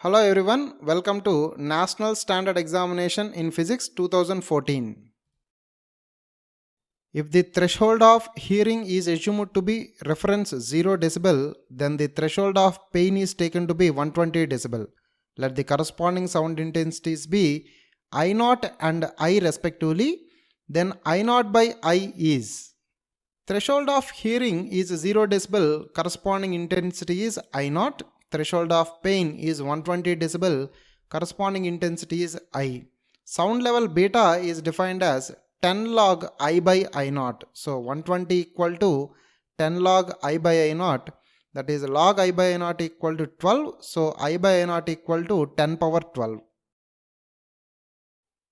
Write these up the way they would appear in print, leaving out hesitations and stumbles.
Hello everyone, welcome to National Standard Examination in Physics 2014. If the threshold of hearing is assumed to be reference 0 decibel, then the threshold of pain is taken to be 120 decibel. Let the corresponding sound intensities be I0 and I respectively, then I0 by I is. Threshold of hearing is 0 decibel, corresponding intensity is I0. Threshold of pain is 120 decibel, corresponding intensity is I. Sound level beta is defined as 10 log I by I0. So 120 equal to 10 log I by I0, that is log I by I0 equal to 12. So I by I0 equal to 10 power 12.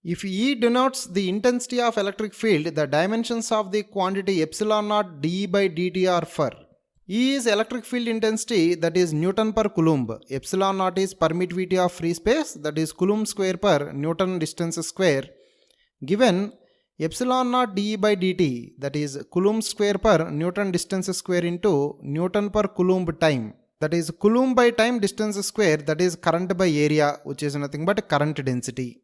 If E denotes the intensity of electric field, the dimensions of the quantity epsilon naught dE by dt are for E is electric field intensity, that is Newton per Coulomb. Epsilon naught is permittivity of free space, that is Coulomb square per Newton distance square. Given epsilon naught dE by dt, that is Coulomb square per Newton distance square into Newton per Coulomb time, that is Coulomb by time distance square, that is current by area, which is nothing but current density.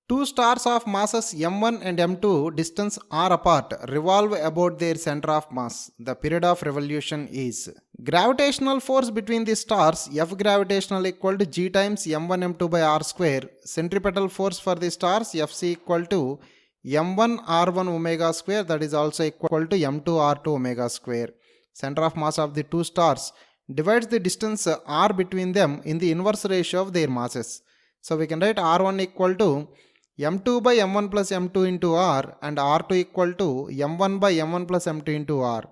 Two stars of masses m1 and m2 distance r apart revolve about their center of mass. The period of revolution is gravitational force between the stars F gravitational equal to g times m1 m2 by r square. Centripetal force for the stars Fc equal to m1 r1 omega square, that is also equal to m2 r2 omega square. Center of mass of the two stars divides the distance r between them in the inverse ratio of their masses. So we can write r1 equal to m2 by m1 plus m2 into r and r2 equal to m1 by m1 plus m2 into r.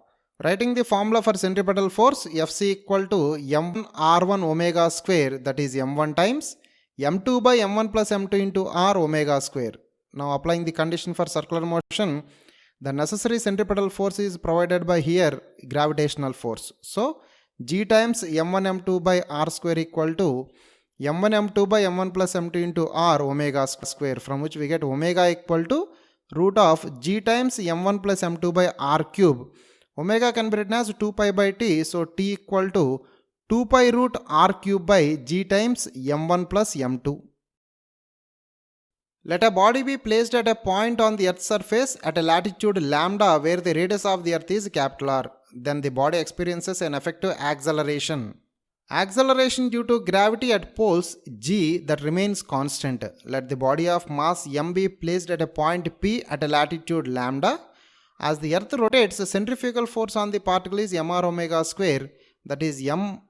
Writing the formula for centripetal force, Fc equal to m1 r1 omega square, that is m1 times m2 by m1 plus m2 into r omega square. Now applying the condition for circular motion, the necessary centripetal force is provided by here gravitational force. So g times m1 m2 by r square equal to m1 m2 by m1 plus m2 into r omega square, from which we get omega equal to root of g times m1 plus m2 by r cube. Omega can be written as 2 pi by t, so t equal to 2 pi root r cube by g times m1 plus m2. Let a body be placed at a point on the earth's surface at a latitude lambda where the radius of the earth is capital R. Then the body experiences an effective acceleration. Acceleration due to gravity at poles g that remains constant. Let the body of mass m be placed at a point p at a latitude lambda. As the earth rotates, the centrifugal force on the particle is mr omega square, that is m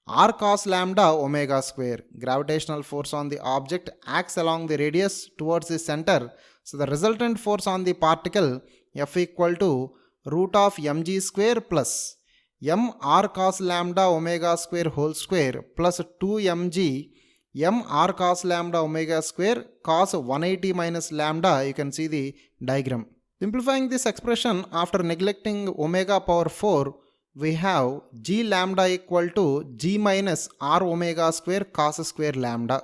r cos lambda omega square. Gravitational force on the object acts along the radius towards the center. So the resultant force on the particle F equal to root of mg square plus m r cos lambda omega square whole square plus 2mg m r cos lambda omega square cos 180 minus lambda. You can see the diagram. Simplifying this expression after neglecting omega power 4, we have g lambda equal to g minus r omega square cos square lambda.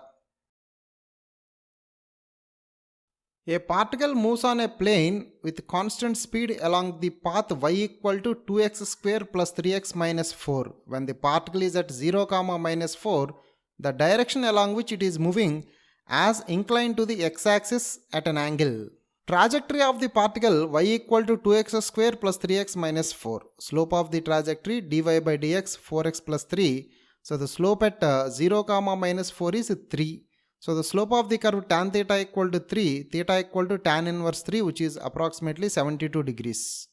A particle moves on a plane with constant speed along the path y equal to 2x square plus 3x minus 4. When the particle is at 0, minus 4, the direction along which it is moving as inclined to the x-axis at an angle. Trajectory of the particle y equal to 2x square plus 3x minus 4. Slope of the trajectory dy by dx 4x plus 3. So the slope at 0, minus 4 is 3. So the slope of the curve tan theta equal to 3, theta equal to tan inverse 3, which is approximately 72 degrees.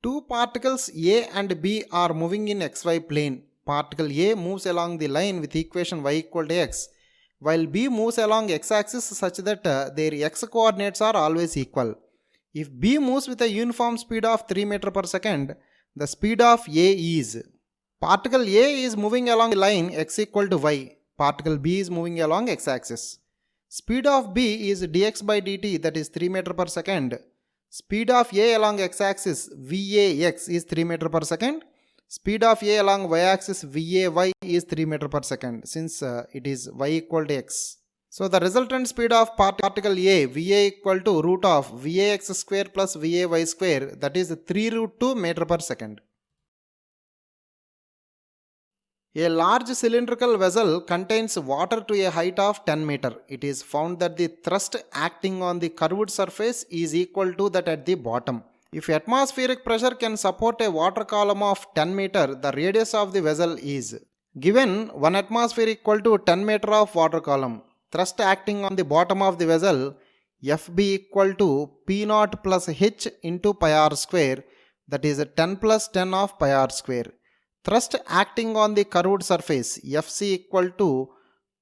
Two particles A and B are moving in xy plane. Particle A moves along the line with equation y equal to x, while B moves along x-axis such that their x coordinates are always equal. If B moves with a uniform speed of 3 meters per second, the speed of A is particle A is moving along the line x equal to y. Particle B is moving along x-axis. Speed of B is dx by dt, that is 3 meters per second. Speed of A along x-axis Vax is 3 meters per second. Speed of A along y-axis Vay is 3 meters per second, since it is y equal to x. So the resultant speed of particle A, Va equal to root of Vax square plus Vay square, that is 3 root 2 meter per second. A large cylindrical vessel contains water to a height of 10 meter. It is found that the thrust acting on the curved surface is equal to that at the bottom. If atmospheric pressure can support a water column of 10 meter, the radius of the vessel is given 1 atmosphere equal to 10 meter of water column. Thrust acting on the bottom of the vessel Fb equal to P naught plus H into pi r square, that is 10 plus 10 of pi r square. Thrust acting on the curved surface Fc equal to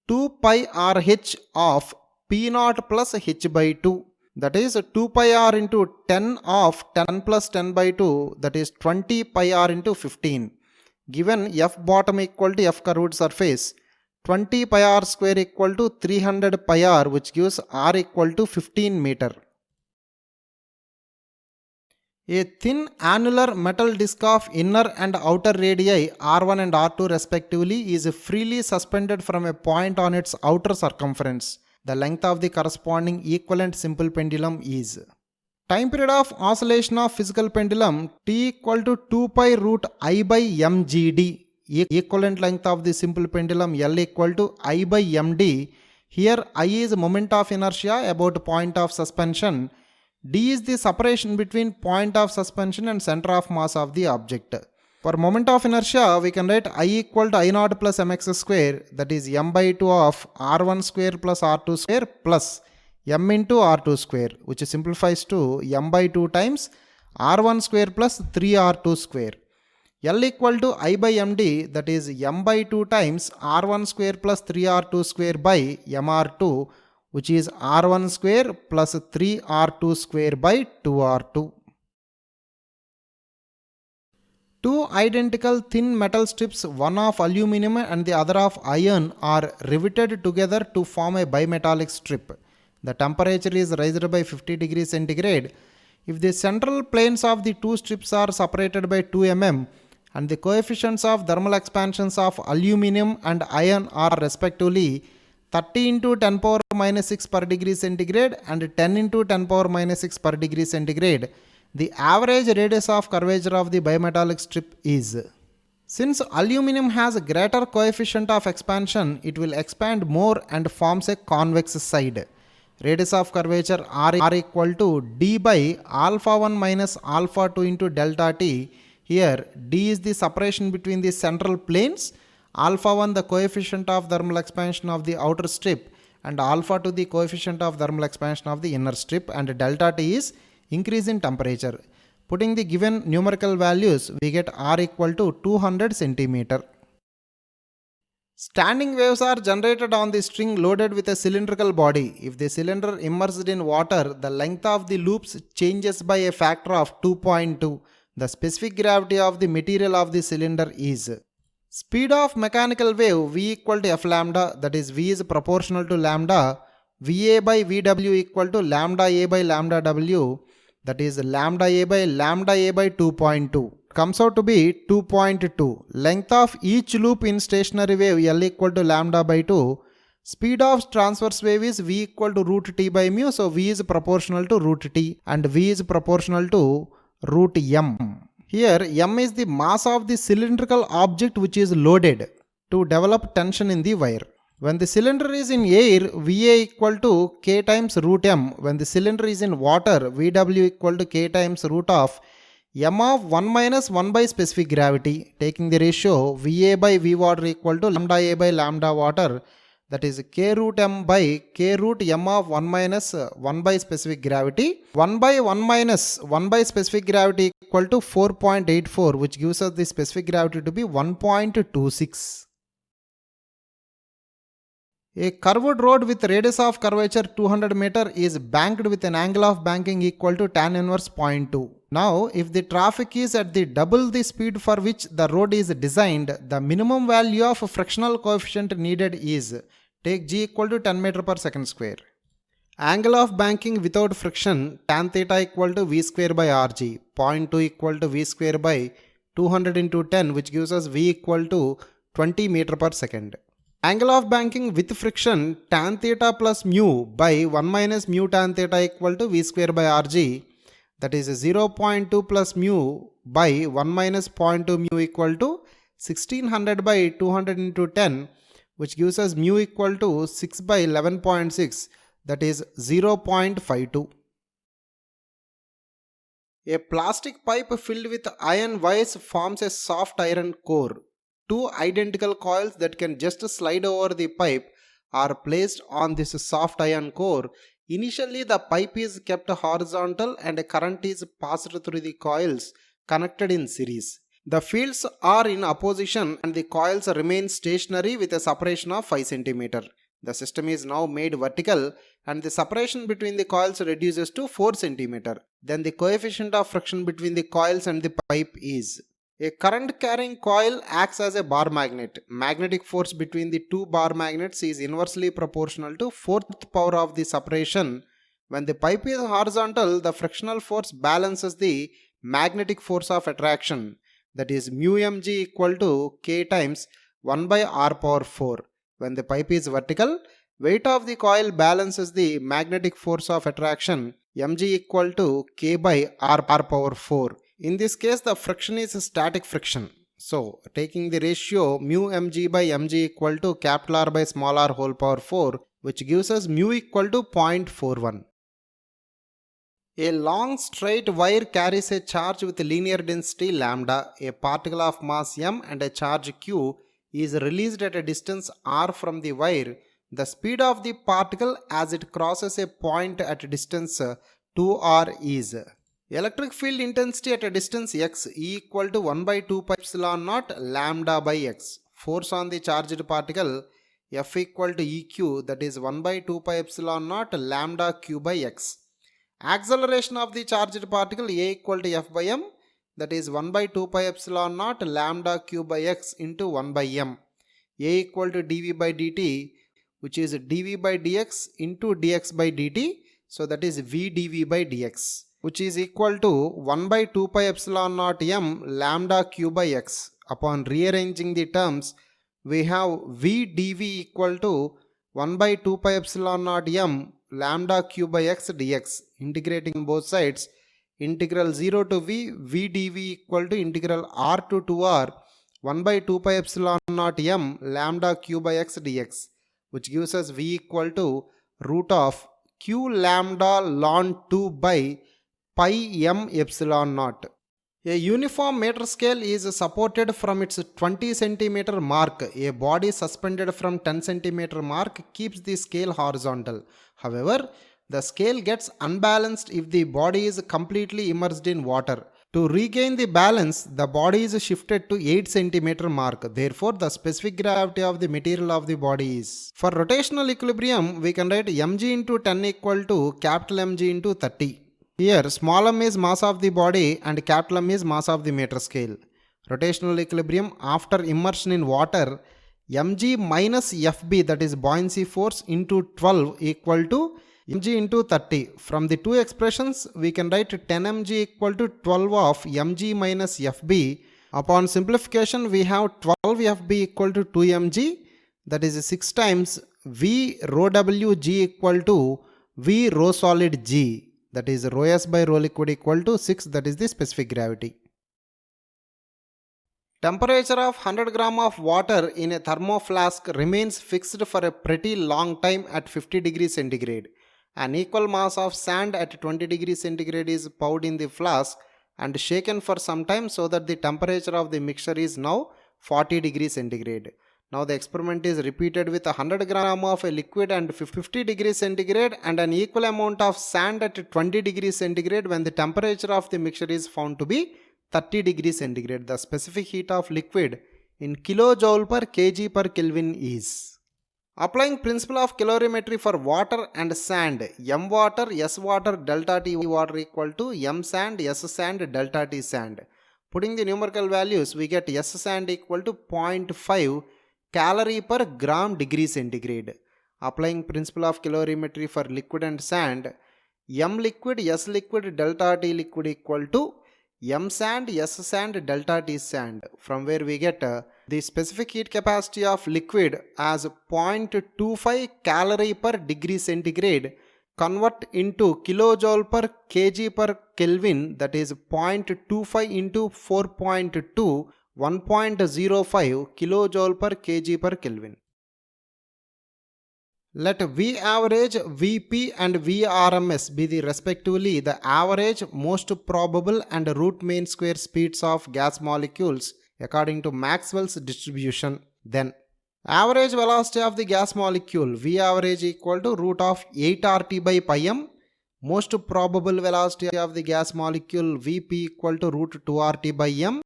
2 pi rh of P naught plus H by 2, that is 2 pi r into 10 of 10 plus 10 by 2, that is 20 pi r into 15. Given F bottom equal to F curved surface, 20 pi r square equal to 300 pi r, which gives r equal to 15 meter. A thin annular metal disc of inner and outer radii r1 and r2 respectively is freely suspended from a point on its outer circumference. The length of the corresponding equivalent simple pendulum is. Time period of oscillation of physical pendulum t equal to 2 pi root I by mgd. Equivalent length of the simple pendulum L equal to I by md. Here I is moment of inertia about point of suspension. D is the separation between point of suspension and center of mass of the object. For moment of inertia, we can write I equal to I naught plus mx square, that is m by 2 of r1 square plus r2 square plus m into r2 square, which simplifies to m by 2 times r1 square plus 3r2 square. L equal to I by md, that is m by 2 times r1 square plus 3r2 square by mr2, which is r1 square plus 3r2 square by 2r2. Two identical thin metal strips, one of aluminum and the other of iron, are riveted together to form a bimetallic strip. The temperature is raised by 50 degrees centigrade. If the central planes of the two strips are separated by 2 mm and the coefficients of thermal expansions of aluminum and iron are respectively 30 into 10 power minus 6 per degree centigrade and 10 into 10 power minus 6 per degree centigrade, the average radius of curvature of the bimetallic strip is. Since aluminum has a greater coefficient of expansion, it will expand more and forms a convex side. Radius of curvature r equal to d by alpha 1 minus alpha 2 into delta t. Here d is the separation between the central planes, alpha 1 the coefficient of thermal expansion of the outer strip, and alpha 2 the coefficient of thermal expansion of the inner strip, and delta t is increase in temperature. Putting the given numerical values, we get r equal to 200 centimeter. Standing waves are generated on the string loaded with a cylindrical body. If the cylinder immersed in water, the length of the loops changes by a factor of 2.2. The specific gravity of the material of the cylinder is. Speed of mechanical wave v equal to f lambda, that is v is proportional to lambda, va by vw equal to lambda a by lambda w, that is lambda a by 2.2. Comes out to be 2.2. Length of each loop in stationary wave L equal to lambda by 2. Speed of transverse wave is v equal to root t by mu, so v is proportional to root t and v is proportional to root m. Here m is the mass of the cylindrical object which is loaded to develop tension in the wire. When the cylinder is in air, Va equal to k times root m. When the cylinder is in water, Vw equal to k times root of m of 1 minus 1 by specific gravity. Taking the ratio Va by V water equal to lambda a by lambda water, that is k root m by k root m of 1 minus 1 by specific gravity. 1 by 1 minus 1 by specific gravity equal to 4.84, which gives us the specific gravity to be 1.26. A curved road with radius of curvature 200 meter is banked with an angle of banking equal to tan inverse 0.2. Now, if the traffic is at the double the speed for which the road is designed, the minimum value of frictional coefficient needed is, take g equal to 10 meter per second square. Angle of banking without friction, tan theta equal to v square by rg, 0.2 equal to v square by 200 into 10, which gives us v equal to 20 meter per second. Angle of banking with friction, tan theta plus mu by 1 minus mu tan theta equal to v square by rg, that is 0.2 plus mu by 1 minus 0.2 mu equal to 1600 by 200 into 10, which gives us mu equal to 6 by 11.6, that is 0.52. A plastic pipe filled with iron wires forms a soft iron core. Two identical coils that can just slide over the pipe are placed on this soft iron core. Initially, the pipe is kept horizontal and a current is passed through the coils connected in series. The fields are in opposition and the coils remain stationary with a separation of 5 cm. The system is now made vertical and the separation between the coils reduces to 4 cm. Then the coefficient of friction between the coils and the pipe is. A current carrying coil acts as a bar magnet. Magnetic force between the two bar magnets is inversely proportional to 4th power of the separation. When the pipe is horizontal, the frictional force balances the magnetic force of attraction, that is mu mg equal to K times 1 by R power 4. When the pipe is vertical, weight of the coil balances the magnetic force of attraction, mg equal to K by R power 4. In this case, the friction is static friction. So, taking the ratio mu mg by mg equal to capital R by small r whole power 4, which gives us mu equal to 0.41. A long straight wire carries a charge with linear density lambda. A particle of mass m and a charge q is released at a distance r from the wire. The speed of the particle as it crosses a point at a distance 2r is. Electric field intensity at a distance x E equal to 1 by 2 pi epsilon naught lambda by x. Force on the charged particle F equal to EQ, that is 1 by 2 pi epsilon naught lambda q by x. Acceleration of the charged particle A equal to F by m, that is 1 by 2 pi epsilon naught lambda q by x into 1 by m. A equal to dv by dt, which is dv by dx into dx by dt, so that is v dv by dx, which is equal to 1 by 2 pi epsilon naught m lambda q by x. Upon rearranging the terms, we have v dv equal to 1 by 2 pi epsilon naught m lambda q by x dx. Integrating both sides, integral 0 to v dv equal to integral r to 2r 1 by 2 pi epsilon naught m lambda q by x dx, which gives us v equal to root of q lambda ln 2 by pi m epsilon naught. A uniform meter scale is supported from its 20 cm mark. A body suspended from 10 cm mark keeps the scale horizontal. However, the scale gets unbalanced if the body is completely immersed in water. To regain the balance, the body is shifted to 8 cm mark. Therefore, the specific gravity of the material of the body is. For rotational equilibrium, we can write mg into 10 equal to capital Mg into 30. Here, small m is mass of the body and capital M is mass of the meter scale. Rotational equilibrium after immersion in water, mg minus Fb, that is buoyancy force, into 12 equal to mg into 30. From the two expressions, we can write 10 mg equal to 12 of mg minus Fb. Upon simplification, we have 12 Fb equal to 2 mg, that is 6 times V rho W g equal to V rho solid g, that is rho s by rho liquid equal to 6, that is the specific gravity. Temperature of 100 gram of water in a thermoflask remains fixed for a pretty long time at 50 degrees centigrade. An equal mass of sand at 20 degrees centigrade is poured in the flask and shaken for some time so that the temperature of the mixture is now 40 degrees centigrade. Now the experiment is repeated with 100 gram of a liquid and 50 degrees centigrade and an equal amount of sand at 20 degrees centigrade when the temperature of the mixture is found to be 30 degrees centigrade. The specific heat of liquid in kilojoule per kg per Kelvin is. Applying principle of calorimetry for water and sand, m water, s water, delta T water equal to m sand, s sand, delta T sand. Putting the numerical values, we get s sand equal to 0.5 calorie per gram degree centigrade. Applying principle of calorimetry for liquid and sand, m liquid, s liquid, delta T liquid equal to m sand, s sand, delta T sand, from where we get the specific heat capacity of liquid as 0.25 calorie per degree centigrade. Convert into kilojoule per kg per Kelvin, that is 0.25 into 4.2, 1.05 kilojoule per kg per Kelvin. Let V average, Vp and Vrms be the respectively the average, most probable and root mean square speeds of gas molecules according to Maxwell's distribution. Then average velocity of the gas molecule V average equal to root of 8 RT by pi m. Most probable velocity of the gas molecule Vp equal to root 2 RT by m.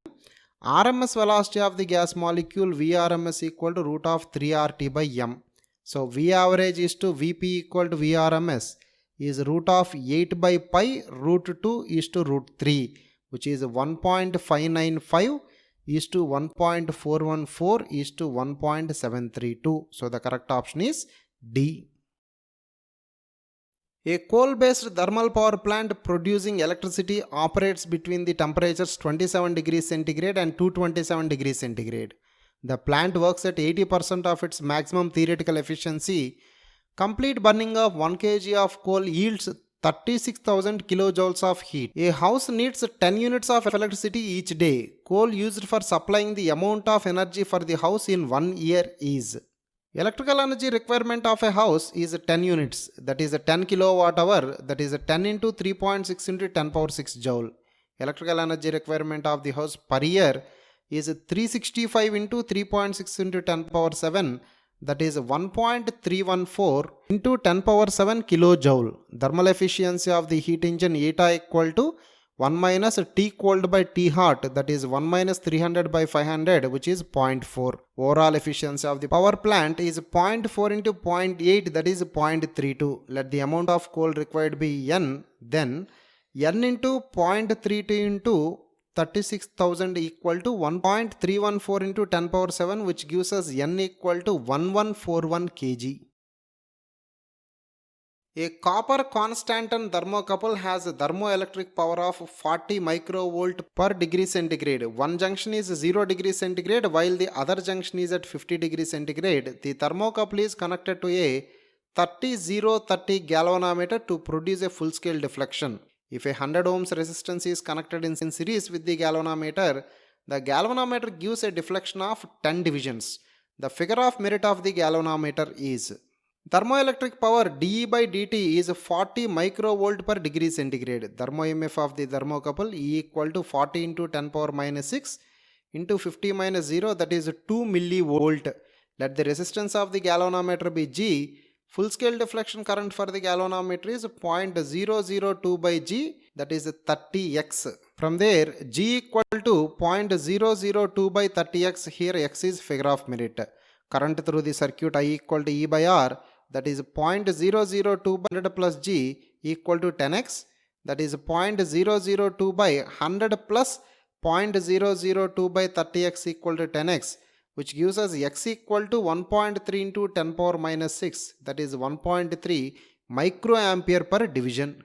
RMS velocity of the gas molecule Vrms equal to root of 3 RT by m. So V average is to Vp equal to Vrms is root of 8 by pi, root 2 is to root 3, which is 1.595 is to 1.414 is to 1.732. So the correct option is D. A coal-based thermal power plant producing electricity operates between the temperatures 27 degrees centigrade and 227 degrees centigrade. The plant works at 80% of its maximum theoretical efficiency. Complete burning of 1 kg of coal yields 36,000 kilojoules of heat. A house needs 10 units of electricity each day. Coal used for supplying the amount of energy for the house in 1 year is. Electrical energy requirement of a house is 10 units, that is a 10 kilowatt hour, that is a 10 into 3.6 into 10 power 6 joule. Electrical energy requirement of the house per year is 365 into 3.6 into 10 power 7, that is 1.314 into 10 power 7 kilojoule. Thermal efficiency of the heat engine eta equal to 1 minus T cold by T hot, that is 1 minus 300 by 500, which is 0.4. Overall efficiency of the power plant is 0.4 into 0.8, that is 0.32. Let the amount of coal required be N, then N into 0.32 into 36,000 equal to 1.314 into 10 power 7, which gives us N equal to 1141 kg. A copper Constantan thermocouple has a thermoelectric power of 40 microvolt per degree centigrade. One junction is 0 degree centigrade while the other junction is at 50 degree centigrade. The thermocouple is connected to a 30 galvanometer to produce a full-scale deflection. If a 100 ohms resistance is connected in series with the galvanometer gives a deflection of 10 divisions. The figure of merit of the galvanometer is thermoelectric power dE by dt is 40 microvolt per degree centigrade. Thermo EMF of the thermocouple E equal to 40 into 10 power minus 6 into 50 minus 0, that is 2 millivolt. Let the resistance of the galvanometer be G. Full scale deflection current for the galvanometer is 0.002 by G, that is 30x. From there G equal to 0.002 by 30x, here x is figure of merit. Current through the circuit I equal to E by R, that is 0.002 by 100 plus G equal to 10x, that is 0.002 by 100 plus 0.002 by 30x equal to 10x, which gives us x equal to 1.3 into 10 power minus 6, that is 1.3 microampere per division.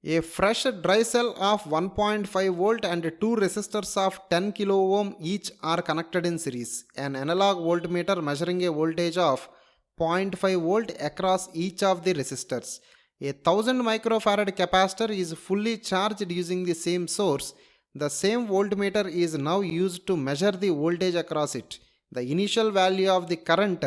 A fresh dry cell of 1.5 volt and two resistors of 10 kilo ohm each are connected in series. An analog voltmeter measuring a voltage of 0.5 volt across each of the resistors. A 1000 microfarad capacitor is fully charged using the same source. The same voltmeter is now used to measure the voltage across it. The initial value of the current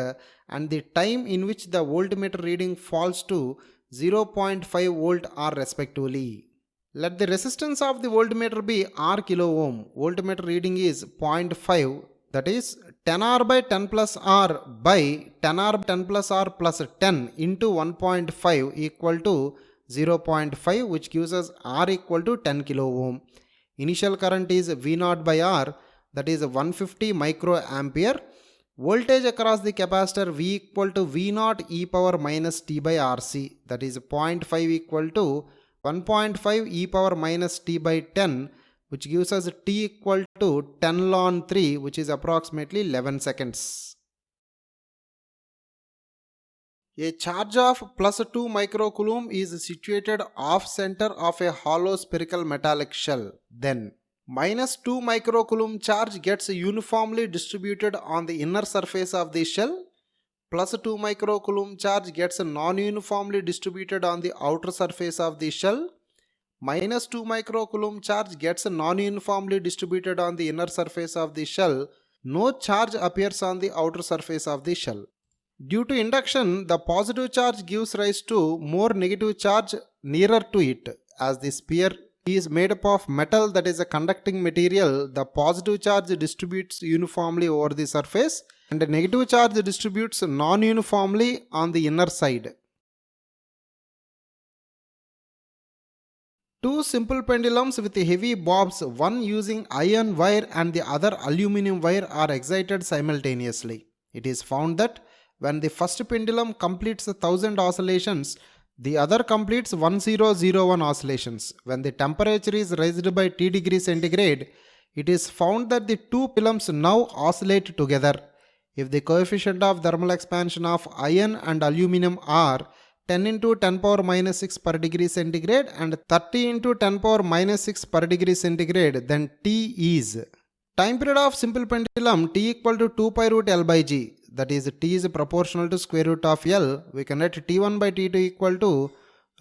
and the time in which the voltmeter reading falls to 0.5 volt are respectively. Let the resistance of the voltmeter be R kilo ohm. Voltmeter reading is 0.5, that is 10R by 10 plus R by 10R by 10 plus R plus 10 into 1.5 equal to 0.5, which gives us R equal to 10 kilo ohm. Initial current is V0 by R, that is 150 microampere. Voltage across the capacitor V equal to V0 e power minus t by RC, that is 0.5 equal to 1.5 e power minus t by 10, which gives us t equal to 10 ln 3, which is approximately 11 seconds. A charge of plus 2 microcoulomb is situated off center of a hollow spherical metallic shell. Then minus 2 microcoulomb charge gets uniformly distributed on the inner surface of the shell. Plus 2 microcoulomb charge gets non-uniformly distributed on the outer surface of the shell. minus 2 microcoulomb charge gets non-uniformly distributed on the inner surface of the shell, no charge appears on the outer surface of the shell. Due to induction, the positive charge gives rise to more negative charge nearer to it. As the sphere is made up of metal, that is a conducting material, the positive charge distributes uniformly over the surface and the negative charge distributes non-uniformly on the inner side. Two simple pendulums with heavy bobs, one using iron wire and the other aluminum wire, are excited simultaneously. It is found that when the first pendulum completes 1000 oscillations, the other completes 1001 oscillations. When the temperature is raised by T degree centigrade, it is found that the two pendulums now oscillate together. If the coefficient of thermal expansion of iron and aluminum are 10 into 10 power minus 6 per degree centigrade and 30 into 10 power minus 6 per degree centigrade, then T is time period of simple pendulum T equal to 2 pi root L by G, that is T is proportional to square root of L. We can write T1 by T2 equal to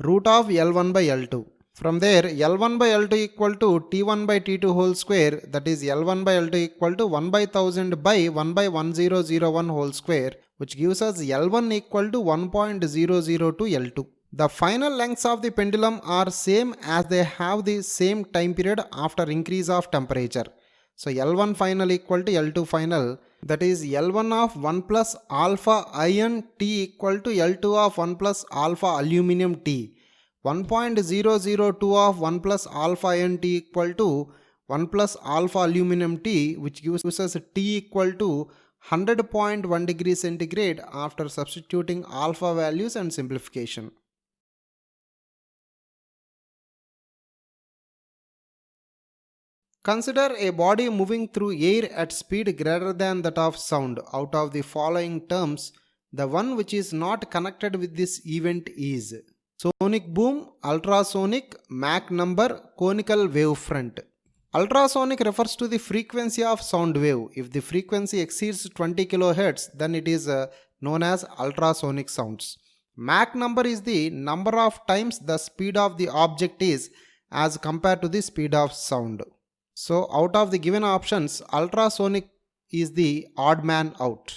root of L1 by L2. From there, L1 by L2 equal to T1 by T2 whole square, that is L1 by L2 equal to 1 by 1000 by 1 by 1001 whole square, which gives us L1 equal to 1.002 L2. The final lengths of the pendulum are same as they have the same time period after increase of temperature. So L1 final equal to L2 final, that is L1 of 1 plus alpha iron T equal to L2 of 1 plus alpha aluminum T. 1.002 of 1 plus alpha iron T equal to 1 plus alpha aluminum T, which gives us T equal to 100.1 degrees centigrade after substituting alpha values and simplification. Consider a body moving through air at speed greater than that of sound. Out of the following terms, the one which is not connected with this event is sonic boom, ultrasonic, Mach number, conical wavefront. Ultrasonic refers to the frequency of sound wave. If the frequency exceeds 20 kHz, then it is known as ultrasonic sounds. Mach number is the number of times the speed of the object is as compared to the speed of sound. So out of the given options, ultrasonic is the odd man out.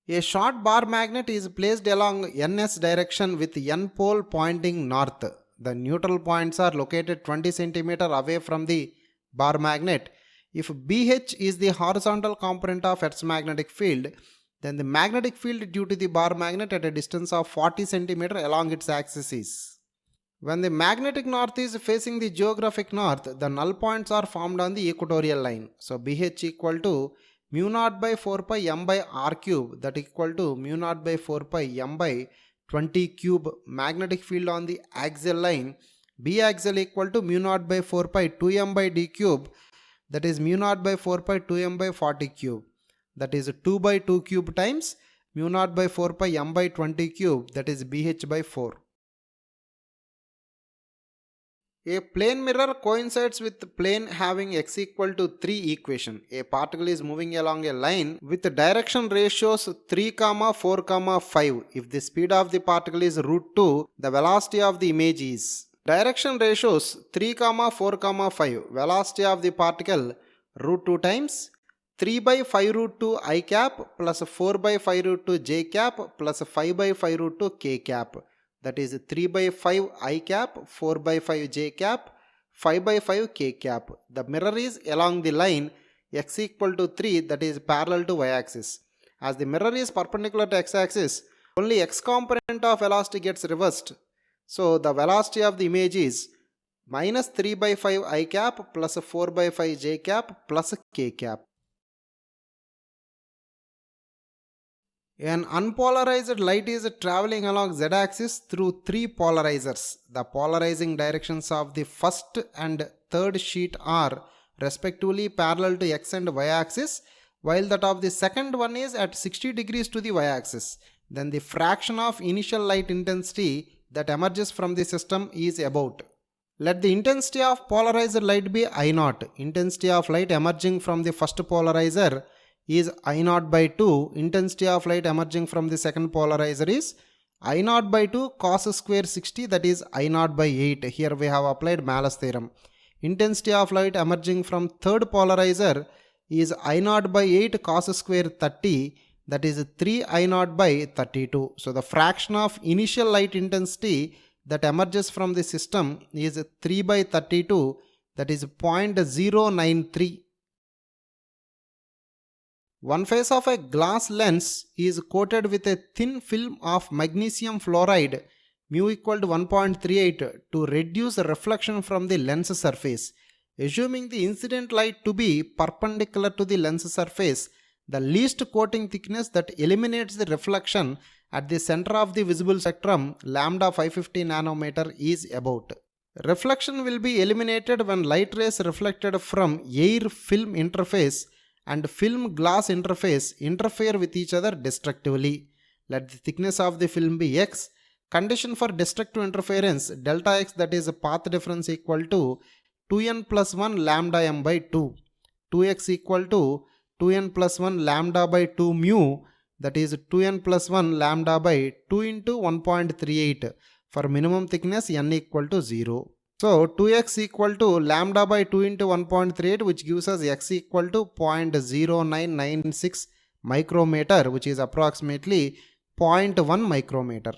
A short bar magnet is placed along NS direction with N pole pointing north. The neutral points are located 20 cm away from the bar magnet. If BH is the horizontal component of Earth's magnetic field, then the magnetic field due to the bar magnet at a distance of 40 cm along its axis is. When the magnetic north is facing the geographic north, the null points are formed on the equatorial line. So BH equal to mu naught by 4 pi m by r cube, that equal to mu naught by 4 pi m by 20 cube magnetic field on the axial line. B axial equal to mu naught by 4 pi 2 m by d cube, that is mu naught by 4 pi 2 m by 40 cube, that is 2 by 2 cube times mu naught by 4 pi m by 20 cube, that is BH by 4. A plane mirror coincides with plane having x equal to 3 equation. A particle is moving along a line with direction ratios 3, 4, 5. If the speed of the particle is root 2, the velocity of the image is. Direction ratios 3, 4, 5. Velocity of the particle root 2 times 3 by 5 root 2 I cap plus 4 by 5 root 2 j cap plus 5 by 5 root 2 k cap. That is 3 by 5 I cap, 4 by 5 j cap, 5 by 5 k cap. The mirror is along the line x equal to 3, that is parallel to y axis. As the mirror is perpendicular to x axis, only x component of velocity gets reversed. So the velocity of the image is minus 3 by 5 I cap plus 4 by 5 j cap plus k cap. An unpolarized light is traveling along z-axis through 3 polarizers. The polarizing directions of the first and third sheet are respectively parallel to x and y axis, while that of the second one is at 60 degrees to the y axis. Then the fraction of initial light intensity that emerges from the system is about. Let the intensity of polarized light be I0. Intensity of light emerging from the first polarizer is I0 by 2. Intensity of light emerging from the second polarizer is I naught by 2 cos square 60, that is I naught by 8. Here we have applied Malus theorem. Intensity of light emerging from third polarizer is I naught by 8 cos square 30, that is 3 I naught by 32. So the fraction of initial light intensity that emerges from the system is 3 by 32, that is 0.093. One face of a glass lens is coated with a thin film of magnesium fluoride mu equal to 1.38 to reduce reflection from the lens surface. Assuming the incident light to be perpendicular to the lens surface, the least coating thickness that eliminates the reflection at the center of the visible spectrum, lambda 550 nanometer, is about. Reflection will be eliminated when light rays reflected from air film interface and film glass interface interfere with each other destructively. Let the thickness of the film be x. Condition for destructive interference delta x, that is path difference, equal to 2n plus 1 lambda m by 2. 2x equal to 2n plus 1 lambda by 2 mu, that is 2n plus 1 lambda by 2 into 1.38 for minimum thickness n equal to 0. So 2x equal to lambda by 2 into 1.38, which gives us x equal to 0.0996 micrometer, which is approximately 0.1 micrometer.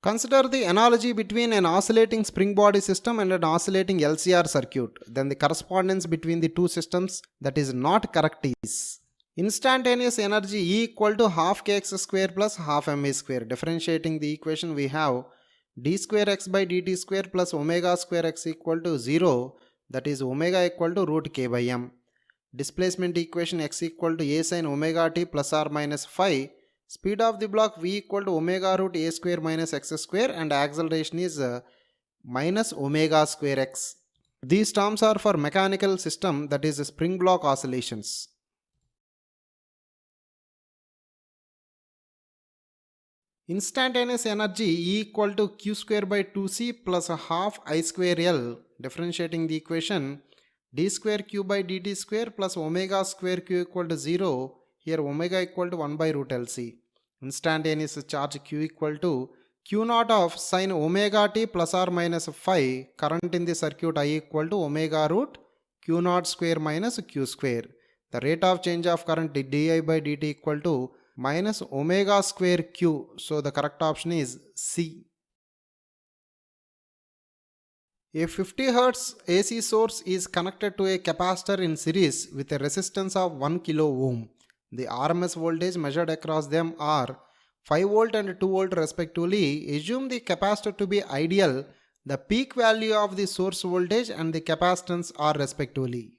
Consider the analogy between an oscillating spring body system and an oscillating LCR circuit. Then the correspondence between the two systems that is not correct is instantaneous energy E equal to half kx square plus half ma square. Differentiating the equation, we have d square x by dt square plus omega square x equal to 0, that is omega equal to root k by m. Displacement equation x equal to a sin omega t plus or minus phi. Speed of the block v equal to omega root a square minus x square, and acceleration is minus omega square x. These terms are for mechanical system, that is spring block oscillations. Instantaneous energy E equal to q square by 2c plus a half I square L. Differentiating the equation, d square q by dt square plus omega square q equal to 0. Here omega equal to 1 by root LC. Instantaneous charge q equal to q naught of sin omega t plus or minus phi. Current in the circuit I equal to omega root q naught square minus q square. The rate of change of current di by dt equal to minus omega square q. So the correct option is C. A 50 Hz AC source is connected to a capacitor in series with a resistance of 1 kilo ohm. The RMS voltage measured across them are 5 volt and 2 volt respectively. Assume the capacitor to be ideal. The peak value of the source voltage and the capacitance are respectively.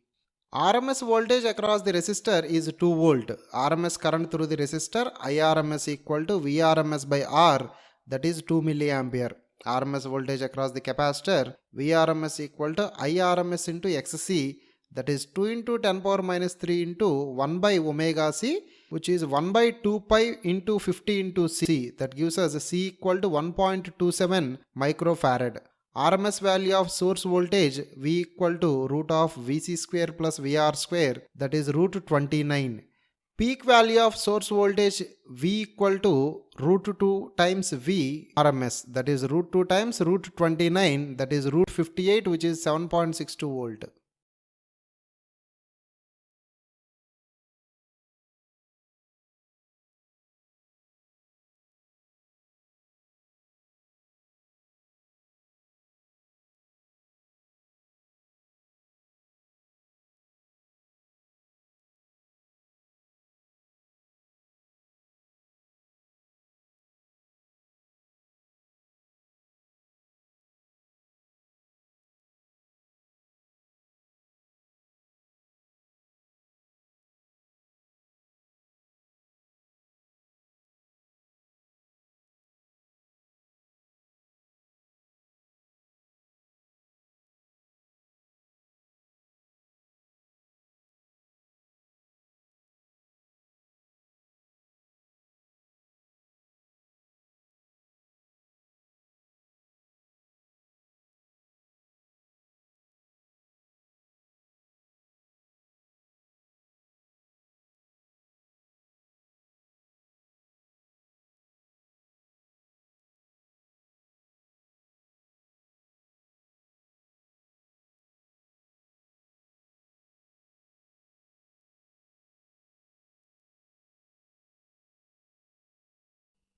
RMS voltage across the resistor is 2 volt. RMS current through the resistor IRMS equal to VRMS by R, that is 2 milliampere. RMS voltage across the capacitor VRMS equal to IRMS into XC, that is 2 into 10 power minus 3 into 1 by omega C, which is 1 by 2 pi into 50 into C. That gives us C equal to 1.27 microfarad. RMS value of source voltage V equal to root of Vc square plus Vr square, that is root 29. Peak value of source voltage V equal to root 2 times V RMS, that is root 2 times root 29, that is root 58, which is 7.62 volt.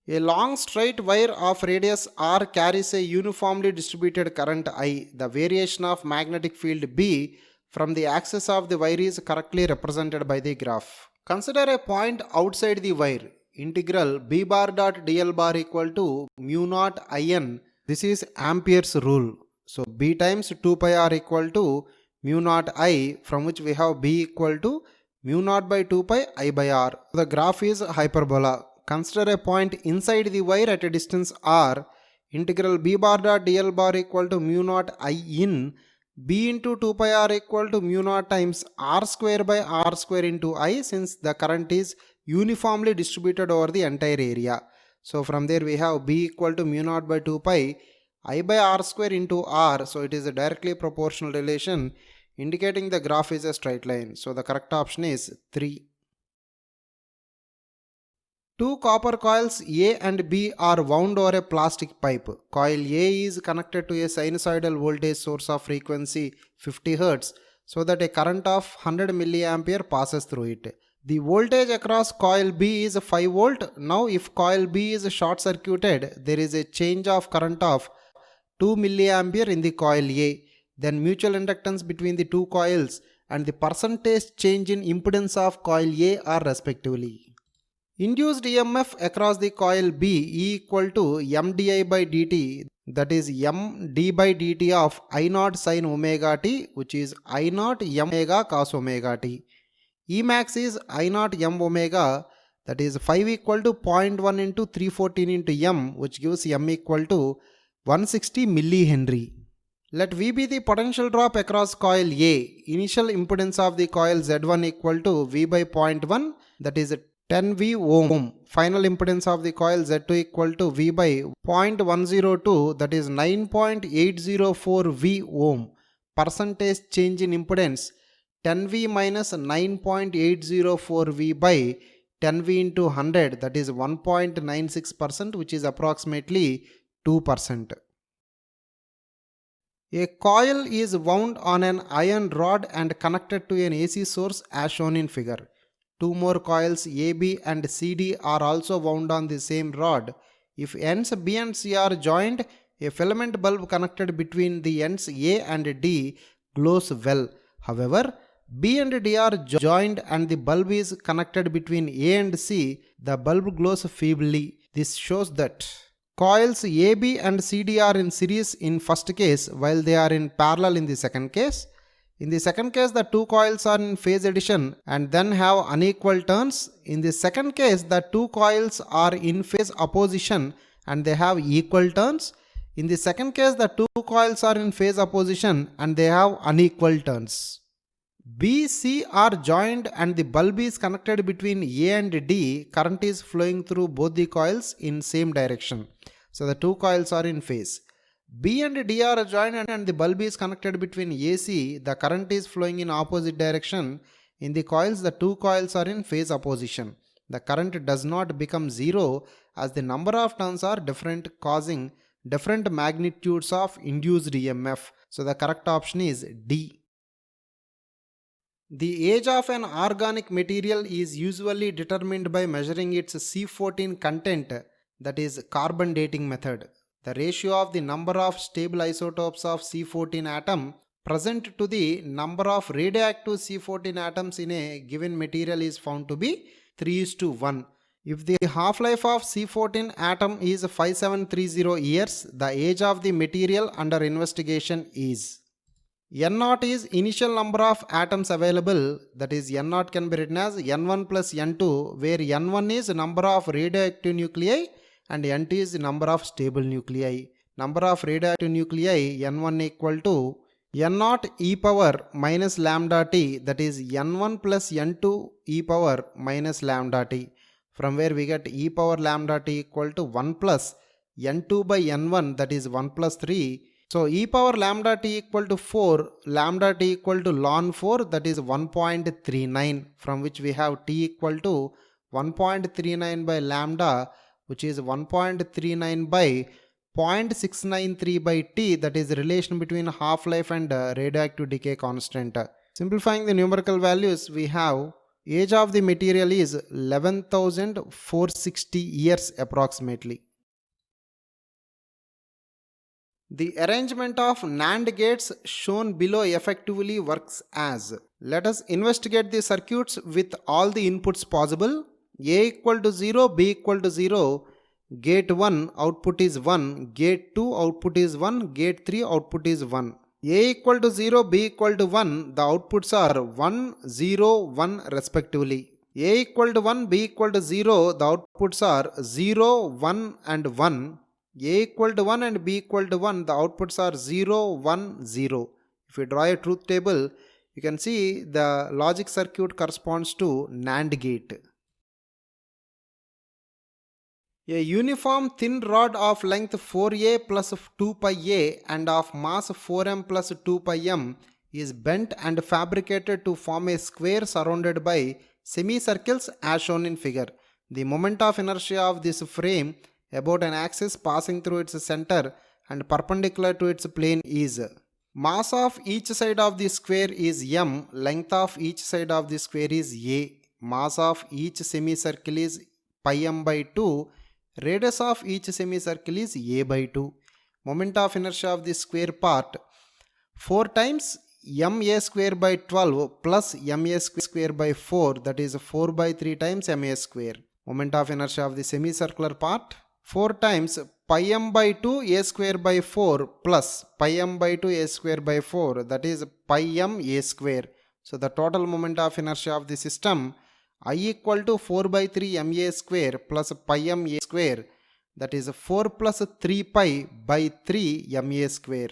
A long straight wire of radius r carries a uniformly distributed current I. The variation of magnetic field B from the axis of the wire is correctly represented by the graph. Consider a point outside the wire. Integral b bar dot dl bar equal to mu naught in. This is Ampere's rule. So b times 2 pi r equal to mu naught I, from which we have b equal to mu naught by 2 pi I by r. The graph is hyperbola. Consider a point inside the wire at a distance r. Integral b bar dot dl bar equal to mu naught I in. B into 2 pi r equal to mu naught times r square by r square into I, since the current is uniformly distributed over the entire area. So from there we have B equal to mu naught by 2 pi I by r square into r. So it is a directly proportional relation indicating the graph is a straight line. So the correct option is 3. Two copper coils A and B are wound over a plastic pipe. Coil A is connected to a sinusoidal voltage source of frequency 50 Hz so that a current of 100 mA passes through it. The voltage across coil B is 5 volt. Now if coil B is short circuited, there is a change of current of 2 mA in the coil A. Then mutual inductance between the two coils and the percentage change in impedance of coil A are respectively. Induced EMF across the coil B E equal to mdi by dt, that is md by dt of I naught sin omega t, which is I naught m omega cos omega t. Emax is I naught m omega, that is 5 equal to 0.1 into 314 into m, which gives m equal to 160 millihenry. Let V be the potential drop across coil A. Initial impedance of the coil Z1 equal to V by 0.1, that is 10 V ohm. Final impedance of the coil Z2 equal to V by 0.102, that is 9.804 V ohm. Percentage change in impedance 10 V minus 9.804 V by 10 V into 100, that is 1.96%, which is approximately 2%. A coil is wound on an iron rod and connected to an AC source as shown in figure. Two more coils AB and CD are also wound on the same rod. If ends B and C are joined, a filament bulb connected between the ends A and D glows well. However, B and D are joined and the bulb is connected between A and C, the bulb glows feebly. This shows that coils AB and CD are in series in first case while they are in parallel in the second case. In the second case, the two coils are in phase addition and then have unequal turns. In the second case, the two coils are in phase opposition and they have equal turns. In the second case, the two coils are in phase opposition and they have unequal turns. B, C are joined and the bulb is connected between A and D. Current is flowing through both the coils in same direction. So the two coils are in phase. B and D are joined and the bulb is connected between AC. The current is flowing in opposite direction. In the coils, the two coils are in phase opposition. The current does not become zero as the number of turns are different, causing different magnitudes of induced EMF. So the correct option is D. The age of an organic material is usually determined by measuring its C14 content, that is carbon dating method. The ratio of the number of stable isotopes of C14 atom present to the number of radioactive C14 atoms in a given material is found to be 3:1. If the half-life of C14 atom is 5730 years, the age of the material under investigation is N0 is initial number of atoms available, that is N0 can be written as N1 plus N2, where N1 is number of radioactive nuclei and N2 is the number of stable nuclei. Number of radioactive nuclei N1 equal to N0 e power minus lambda t, that is N1 plus N2 e power minus lambda t, from where we get e power lambda t equal to 1 plus N2 by N1, that is 1 plus 3. So e power lambda t equal to 4, lambda t equal to ln 4, that is 1.39, from which we have t equal to 1.39 by lambda, which is 1.39 by 0.693 by t, that is the relation between half-life and radioactive decay constant. Simplifying the numerical values, we have Age of the material is 11,460 years approximately. The arrangement of NAND gates shown below effectively works as. Let us investigate the circuits with all the inputs possible. A equal to 0, B equal to 0, gate 1 output is 1, gate 2 output is 1, gate 3 output is 1. A equal to 0, B equal to 1, the outputs are 1, 0, 1 respectively. A equal to 1, B equal to 0, the outputs are 0, 1 and 1. A equal to 1 and B equal to 1, the outputs are 0, 1, 0. If you draw a truth table, you can see the logic circuit corresponds to NAND gate. A uniform thin rod of length 4a plus 2 pi a and of mass 4m plus 2 pi m is bent and fabricated to form a square surrounded by semicircles as shown in figure. The moment of inertia of this frame about an axis passing through its center and perpendicular to its plane is. Mass of each side of the square is m, length of each side of the square is a, mass of each semicircle is pi m by 2, radius of each semicircle is a by 2. Moment of inertia of the square part 4 times ma square by 12 plus ma square by 4, that is 4 by 3 times ma square. Moment of inertia of the semicircular part 4 times pi m by 2 a square by 4 plus pi m by 2 a square by 4, that is pi m a square. So the total moment of inertia of the system I equal to 4 by 3 ma square plus pi m a square, that is 4 plus 3 pi by 3 ma square.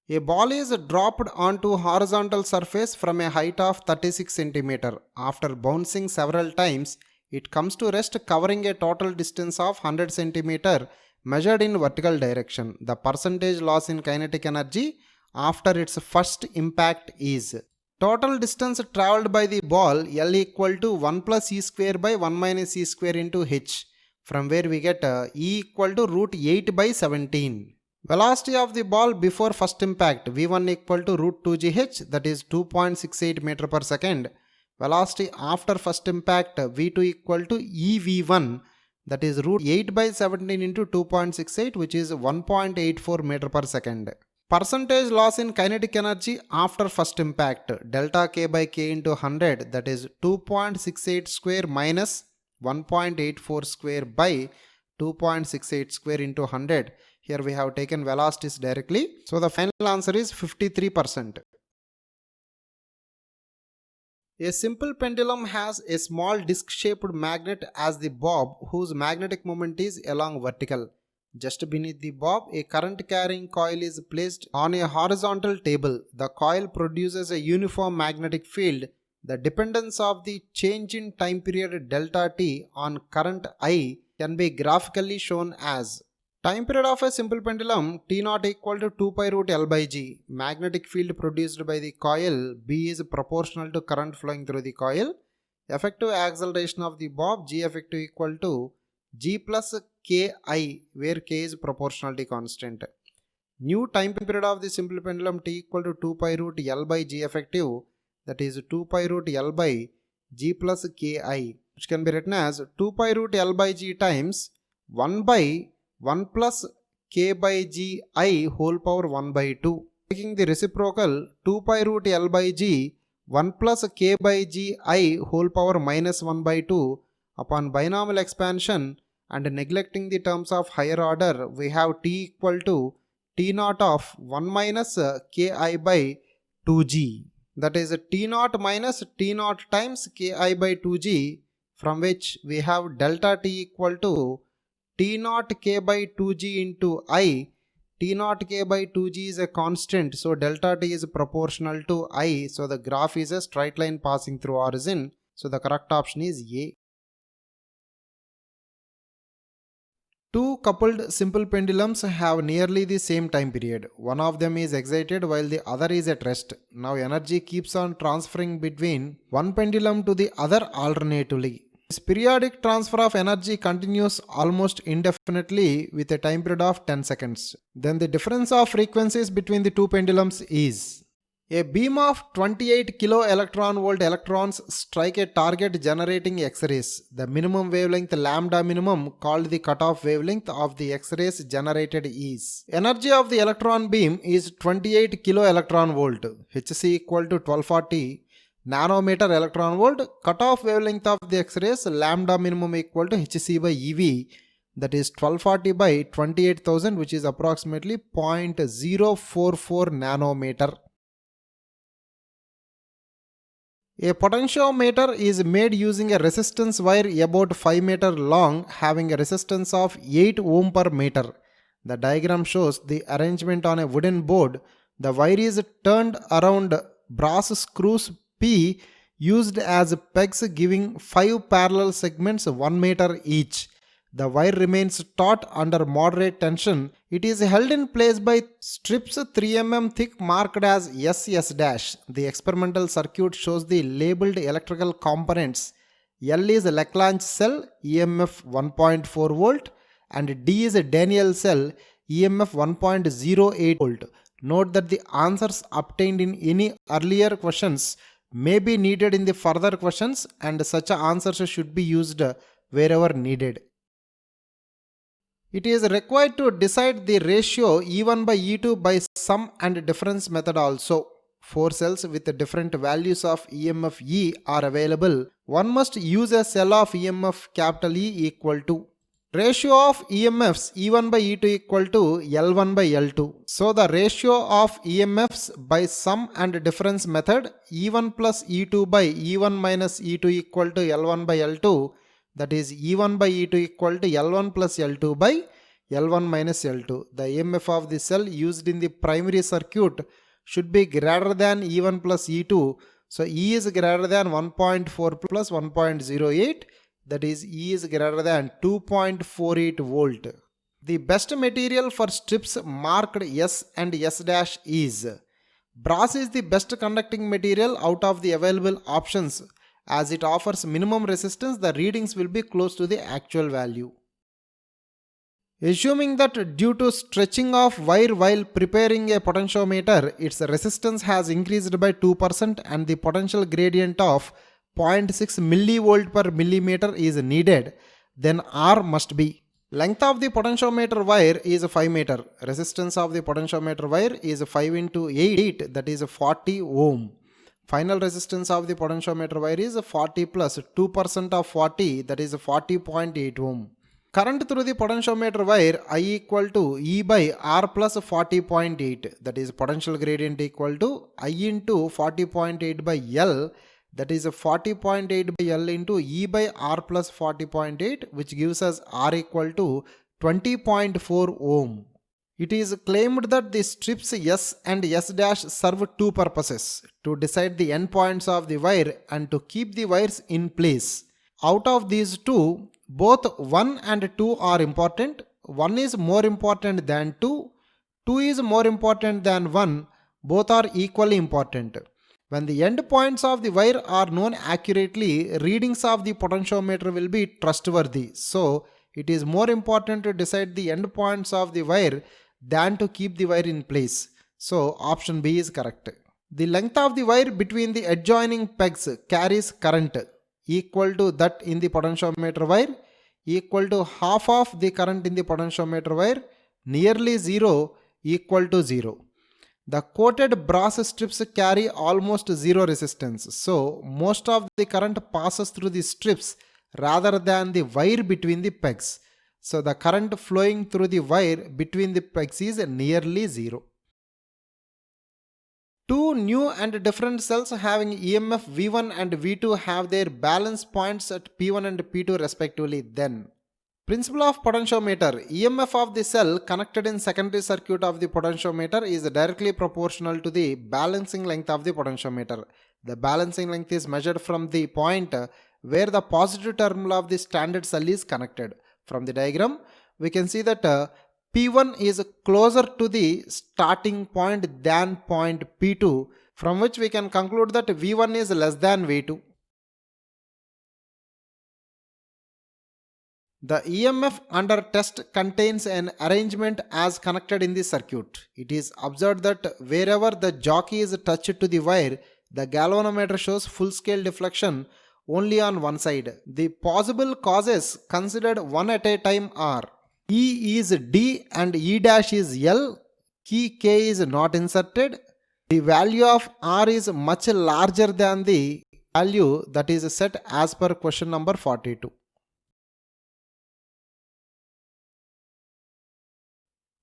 A ball is dropped onto horizontal surface from a height of 36 cm. After bouncing several times, it comes to rest covering a total distance of 100 cm measured in vertical direction. The percentage loss in kinetic energy after its first impact is. Total distance travelled by the ball L equal to 1 plus e square by 1 minus e square into h, from where we get e equal to root 8 by 17. Velocity of the ball before first impact v1 equal to root 2gh, that is 2.68 meter per second. Velocity after first impact v2 equal to ev1, that is root 8 by 17 into 2.68, which is 1.84 meter per second. Percentage loss in kinetic energy after first impact delta k by k into 100, that is 2.68 square minus 1.84 square by 2.68 square into 100. Here we have taken velocities directly. So the final answer is 53%. A simple pendulum has a small disc-shaped magnet as the bob whose magnetic moment is along vertical. Just beneath the bob, a current-carrying coil is placed on a horizontal table. The coil produces a uniform magnetic field. The dependence of the change in time period delta t on current I can be graphically shown as. Time period of a simple pendulum T0 equal to 2 pi root L by G. Magnetic field produced by the coil B is proportional to current flowing through the coil. Effective acceleration of the bob G effective equal to G plus Ki, where K is proportionality constant. New time period of the simple pendulum T equal to 2 pi root L by G effective, that is 2 pi root L by G plus Ki, which can be written as 2 pi root L by G times 1 by 1 plus k by g I whole power 1 by 2. Taking the reciprocal 2 pi root L by g 1 plus k by g I whole power minus 1 by 2 upon binomial expansion and neglecting the terms of higher order, we have t equal to t naught of 1 minus ki by 2g. That is t naught minus t naught times ki by 2g, from which we have delta t equal to T naught k by 2g into I. T naught k by 2g is a constant, so delta t is proportional to I. So the graph is a straight line passing through origin. So the correct option is A. Two coupled simple pendulums have nearly the same time period. One of them is excited while the other is at rest. Now energy keeps on transferring between one pendulum to the other alternatively. This periodic transfer of energy continues almost indefinitely with a time period of 10 seconds. Then the difference of frequencies between the two pendulums is. A beam of 28 kilo electron volt electrons strike a target generating X-rays. The minimum wavelength lambda minimum, called the cutoff wavelength of the X-rays generated, is. Energy of the electron beam is 28 kilo electron volt, Hc equal to 1240 nanometer electron volt. Cutoff wavelength of the X-rays lambda minimum equal to Hc by Ev, that is 1240 by 28,000, which is approximately 0.044 nanometer. A potentiometer is made using a resistance wire about 5 meter long, having a resistance of 8 ohm per meter. The diagram shows the arrangement on a wooden board. The wire is turned around brass screws P used as pegs, giving 5 parallel segments 1 meter each. The wire remains taut under moderate tension. It is held in place by strips 3 mm thick marked as SS-. The experimental circuit shows the labeled electrical components. L is Lagrange cell, EMF 1.4 volt, and D is a Daniell cell, EMF 1.08 volt. Note that the answers obtained in any earlier questions may be needed in the further questions, and such answers should be used wherever needed. It is required to decide the ratio E1 by E2 by sum and difference method also. 4 cells with different values of EMF E are available. One must use a cell of EMF capital E equal to. Ratio of EMFs E1 by E2 equal to L1 by L2. So the ratio of EMFs by sum and difference method, E1 plus E2 by E1 minus E2 equal to L1 by L2. That is E1 by E2 equal to L1 plus L2 by L1 minus L2. The EMF of the cell used in the primary circuit should be greater than E1 plus E2. So E is greater than 1.4 plus 1.08. That is E is greater than 2.48 volt. The best material for strips marked S and S' is. Brass is the best conducting material out of the available options. As it offers minimum resistance, the readings will be close to the actual value. Assuming that due to stretching of wire while preparing a potentiometer, its resistance has increased by 2% and the potential gradient of 0.6 millivolt per millimeter is needed, then R must be. Length of the potentiometer wire is 5 meter. Resistance of the potentiometer wire is 5 into 8, that is 40 ohm. Final resistance of the potentiometer wire is 40 plus 2% of 40, that is 40.8 ohm. Current through the potentiometer wire I equal to E by R plus 40.8, that is potential gradient equal to I into 40.8 by L, that is 40.8 by L into E by R plus 40.8, which gives us R equal to 20.4 ohm. It is claimed that the strips S and S' serve two purposes: to decide the endpoints of the wire and to keep the wires in place. Out of these two, both 1 and 2 are important. 1 is more important than 2. 2 is more important than 1. Both are equally important. When the endpoints of the wire are known accurately, readings of the potentiometer will be trustworthy. So, it is more important to decide the endpoints of the wire than to keep the wire in place. So, option B is correct. The length of the wire between the adjoining pegs carries current equal to that in the potentiometer wire, equal to half of the current in the potentiometer wire, nearly 0 equal to 0. The coated brass strips carry almost zero resistance. So, most of the current passes through the strips rather than the wire between the pegs. So, the current flowing through the wire between the pegs is nearly zero. Two new and different cells having EMF V1 and V2 have their balance points at P1 and P2 respectively. Then, principle of potentiometer: EMF of the cell connected in secondary circuit of the potentiometer is directly proportional to the balancing length of the potentiometer. The balancing length is measured from the point where the positive terminal of the standard cell is connected. From the diagram, we can see that P1 is closer to the starting point than point P2, from which we can conclude that V1 is less than V2. The EMF under test contains an arrangement as connected in the circuit. It is observed that wherever the jockey is touched to the wire, the galvanometer shows full-scale deflection only on one side. The possible causes considered one at a time are: E is D and E dash is L, key K is not inserted, the value of R is much larger than the value that is set as per question number 42.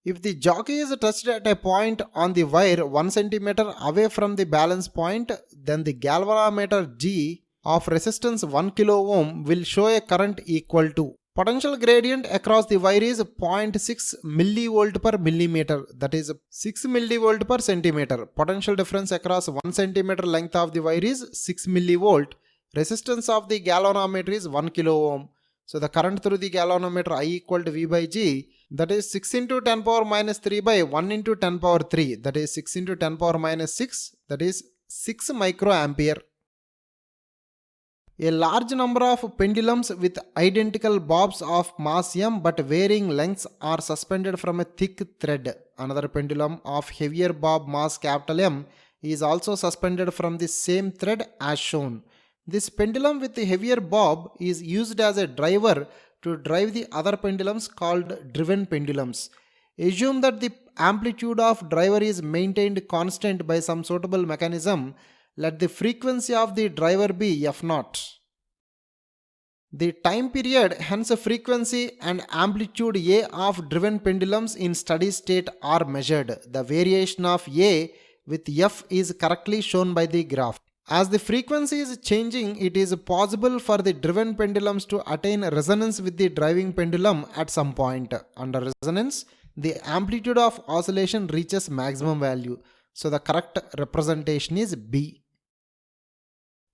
If the jockey is touched at a point on the wire 1 cm away from the balance point, then the galvanometer G of resistance 1 kilo ohm will show a current equal to potential gradient across the wire is 0.6 millivolt per millimeter, that is 6 millivolt per centimeter. Potential difference across 1 centimeter length of the wire is 6 millivolt. Resistance of the galvanometer is 1 kilo ohm. So the current through the galvanometer I equal to V by G, that is 6 into 10 power minus 3 by 1 into 10 power 3, that is 6 into 10 power minus 6, that is 6 microampere. A large number of pendulums with identical bobs of mass m but varying lengths are suspended from a thick thread. Another pendulum of heavier bob mass capital M is also suspended from the same thread as shown. This pendulum with the heavier bob is used as a driver to drive the other pendulums called driven pendulums. Assume that the amplitude of driver is maintained constant by some suitable mechanism. Let the frequency of the driver be f0. The time period, hence frequency and amplitude A of driven pendulums in steady state are measured. The variation of A with f is correctly shown by the graph. As the frequency is changing, it is possible for the driven pendulums to attain resonance with the driving pendulum at some point. Under resonance, the amplitude of oscillation reaches maximum value. So the correct representation is B.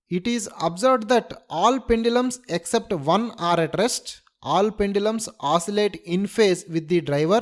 It is observed that all pendulums except one are at rest. All pendulums oscillate in phase with the driver.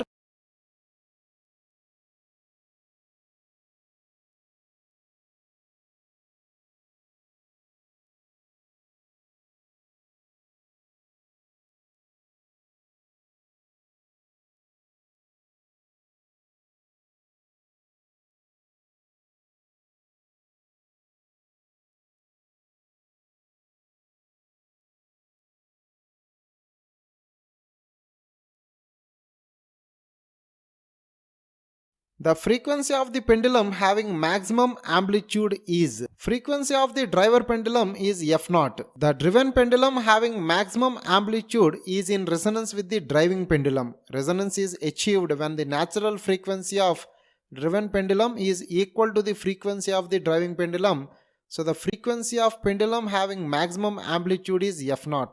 The frequency of the pendulum having maximum amplitude is. Frequency of the driver pendulum is f0. The driven pendulum having maximum amplitude is in resonance with the driving pendulum. Resonance is achieved when the natural frequency of driven pendulum is equal to the frequency of the driving pendulum. So the frequency of pendulum having maximum amplitude is f0.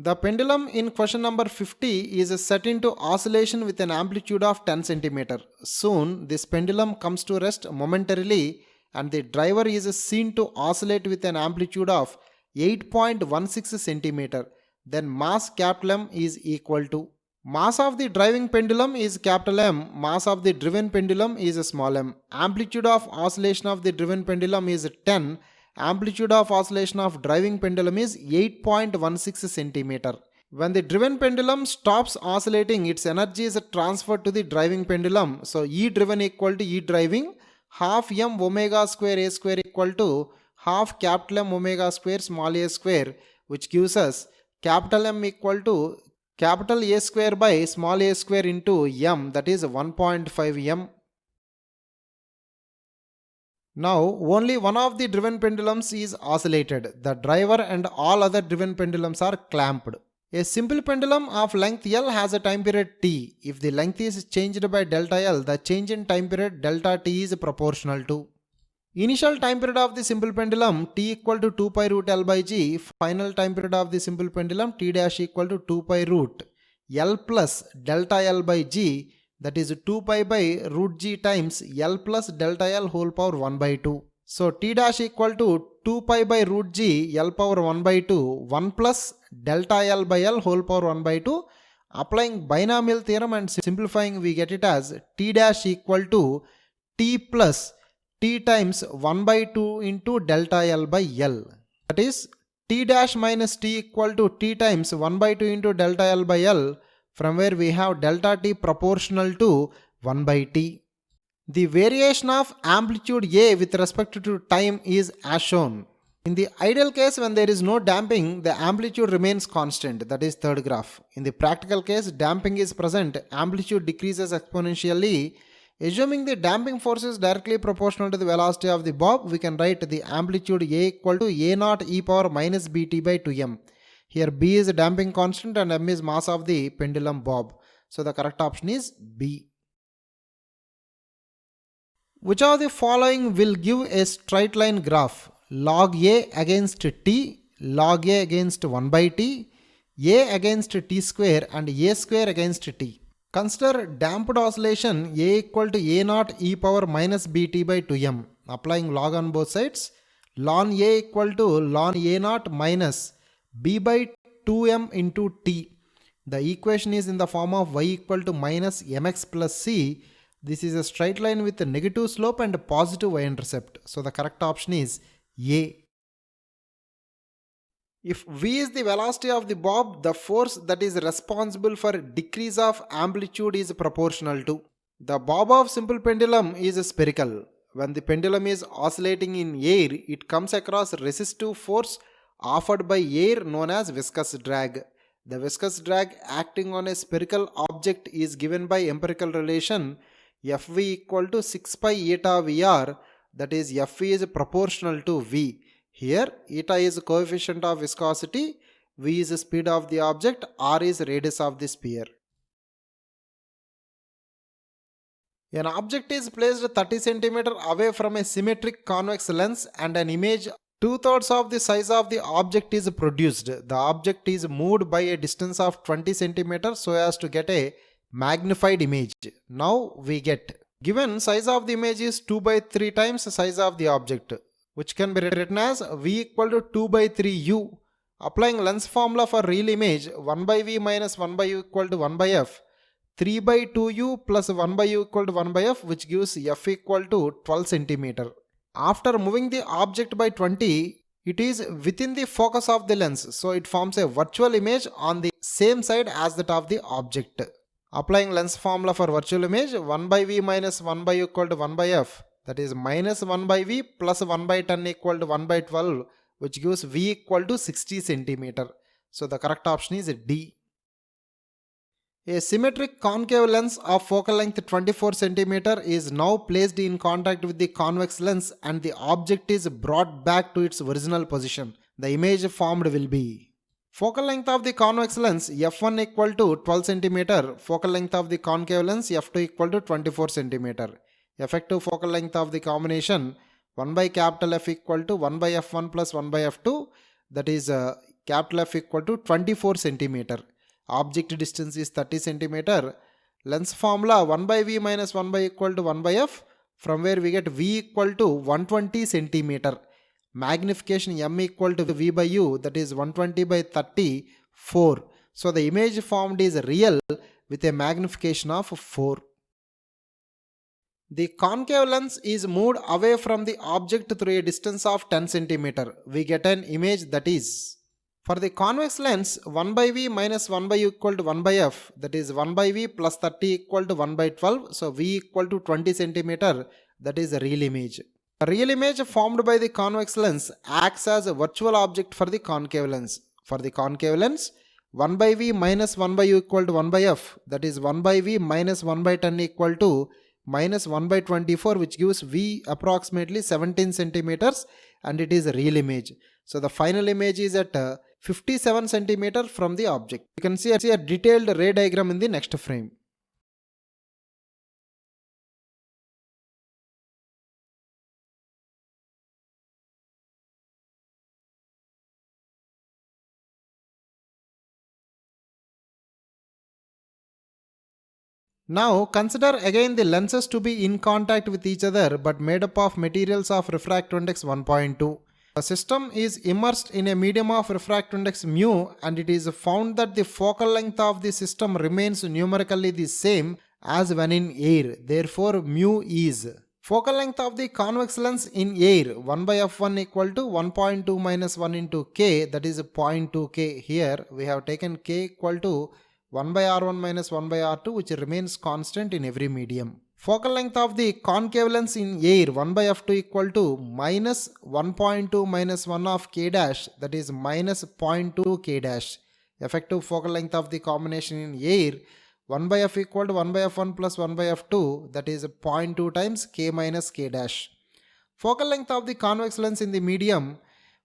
The pendulum in question number 50 is set into oscillation with an amplitude of 10 cm. Soon this pendulum comes to rest momentarily and the driver is seen to oscillate with an amplitude of 8.16 cm. Then mass capital M is equal to mass of the driving pendulum is capital M, mass of the driven pendulum is small m. Amplitude of oscillation of the driven pendulum is 10. Amplitude of oscillation of driving pendulum is 8.16 cm. When the driven pendulum stops oscillating, its energy is transferred to the driving pendulum. So E driven equal to E driving, half m omega square a square equal to half capital M omega square small a square, which gives us capital M equal to capital A square by small a square into m, that is 1.5 m. Now only one of the driven pendulums is oscillated. The driver and all other driven pendulums are clamped. A simple pendulum of length L has a time period T. If the length is changed by delta L, the change in time period delta T is proportional to initial time period of the simple pendulum T equal to 2 pi root L by G. Final time period of the simple pendulum T dash equal to 2 pi root L plus delta L by G, that is 2 pi by root G times L plus delta L whole power 1 by 2. So T dash equal to 2 pi by root G L power 1 by 2, 1 plus delta L by L whole power 1 by 2. Applying binomial theorem and simplifying, we get it as T dash equal to T plus T times 1 by 2 into delta L by L. That is t dash minus t equal to t times 1 by 2 into delta L by L, from where we have delta t proportional to 1 by t. The variation of amplitude A with respect to time is as shown. In the ideal case, when there is no damping, the amplitude remains constant, that is third graph. In the practical case, damping is present, amplitude decreases exponentially. Assuming the damping force is directly proportional to the velocity of the bob, we can write the amplitude A equal to A naught e power minus bt by 2m. Here B is a damping constant and m is mass of the pendulum bob. So the correct option is B. Which of the following will give a straight line graph? Log A against t, log A against 1 by t, A against t square and A square against t. Consider damped oscillation A equal to A naught e power minus bt by 2m. Applying log on both sides, ln A equal to ln A naught minus b by 2m into t. The equation is in the form of y equal to minus mx plus c. This is a straight line with a negative slope and a positive y-intercept. So the correct option is A. If v is the velocity of the bob, the force that is responsible for decrease of amplitude is proportional to. The bob of simple pendulum is spherical. When the pendulum is oscillating in air, it comes across resistive force offered by air known as viscous drag. The viscous drag acting on a spherical object is given by empirical relation Fv equal to 6 pi eta Vr, that is Fv is proportional to V. Here eta is coefficient of viscosity, V is speed of the object, R is radius of the sphere. An object is placed 30 cm away from a symmetric convex lens and an image 2/3 of the size of the object is produced. The object is moved by a distance of 20 cm so as to get a magnified image. Now we get, given size of the image is 2 by 3 times the size of the object, which can be written as V equal to 2 by 3 U. Applying lens formula for real image, 1 by V minus 1 by U equal to 1 by F, 3 by 2U plus 1 by U equal to 1 by F, which gives F equal to 12 cm. After moving the object by 20, it is within the focus of the lens, so it forms a virtual image on the same side as that of the object. Applying lens formula for virtual image, 1 by V minus 1 by U equal to 1 by F, that is minus 1 by V plus 1 by 10 equal to 1 by 12, which gives V equal to 60 cm. So the correct option is D. A symmetric concave lens of focal length 24 cm is now placed in contact with the convex lens and the object is brought back to its original position. The image formed will be: focal length of the convex lens f1 equal to 12 cm, focal length of the concave lens f2 equal to 24 cm. Effective focal length of the combination 1 by capital F equal to 1 by f1 plus 1 by f2, that is capital F equal to 24 cm. Object distance is 30 cm. Lens formula 1 by V minus 1 by equal to 1 by F, from where we get V equal to 120 cm. Magnification M equal to V by U, that is 120 by 34. So the image formed is real with a magnification of 4. The concave lens is moved away from the object through a distance of 10 cm. We get an image that is: for the convex lens, 1 by V minus 1 by U equal to 1 by F, that is 1 by V plus 30 equal to 1 by 12, so V equal to 20 cm, that is a real image. A real image formed by the convex lens acts as a virtual object for the concave lens. For the concave lens, 1 by V minus 1 by U equal to 1 by F, that is 1 by V minus 1 by 10 equal to minus 1 by 24, which gives V approximately 17 centimeters, and it is a real image. So the final image is at 57 centimeter from the object. You can see a detailed ray diagram in the next frame. Now consider again the lenses to be in contact with each other but made up of materials of refractive index 1.2. The system is immersed in a medium of refractive index mu, and it is found that the focal length of the system remains numerically the same as when in air. Therefore mu is Focal length of the convex lens in air 1 by f1 equal to 1.2 minus 1 into k, that is 0.2 k. Here we have taken k equal to 1 by r1 minus 1 by r2, which remains constant in every medium. Focal length of the concave lens in air 1 by f2 equal to minus 1.2 minus 1 of k dash, that is minus 0.2 k dash. Effective focal length of the combination in air 1 by f equal to 1 by f1 plus 1 by f2, that is 0.2 times k minus k dash. Focal length of the convex lens in the medium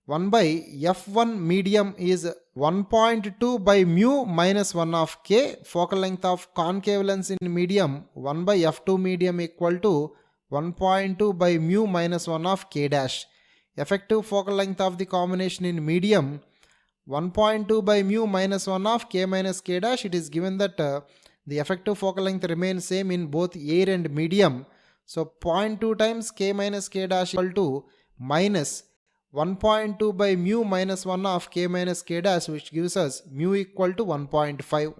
1 by f1 medium is 1.2 by mu minus 1 of k. Focal length of concave lens in medium 1 by f2 medium equal to 1.2 by mu minus 1 of k dash. Effective focal length of the combination in medium 1.2 by mu minus 1 of k minus k dash. It is given that the effective focal length remains same in both air and medium. So 0.2 times k minus k dash equal to minus 1.2 by mu minus 1 of k minus k dash, which gives us mu equal to 1.5.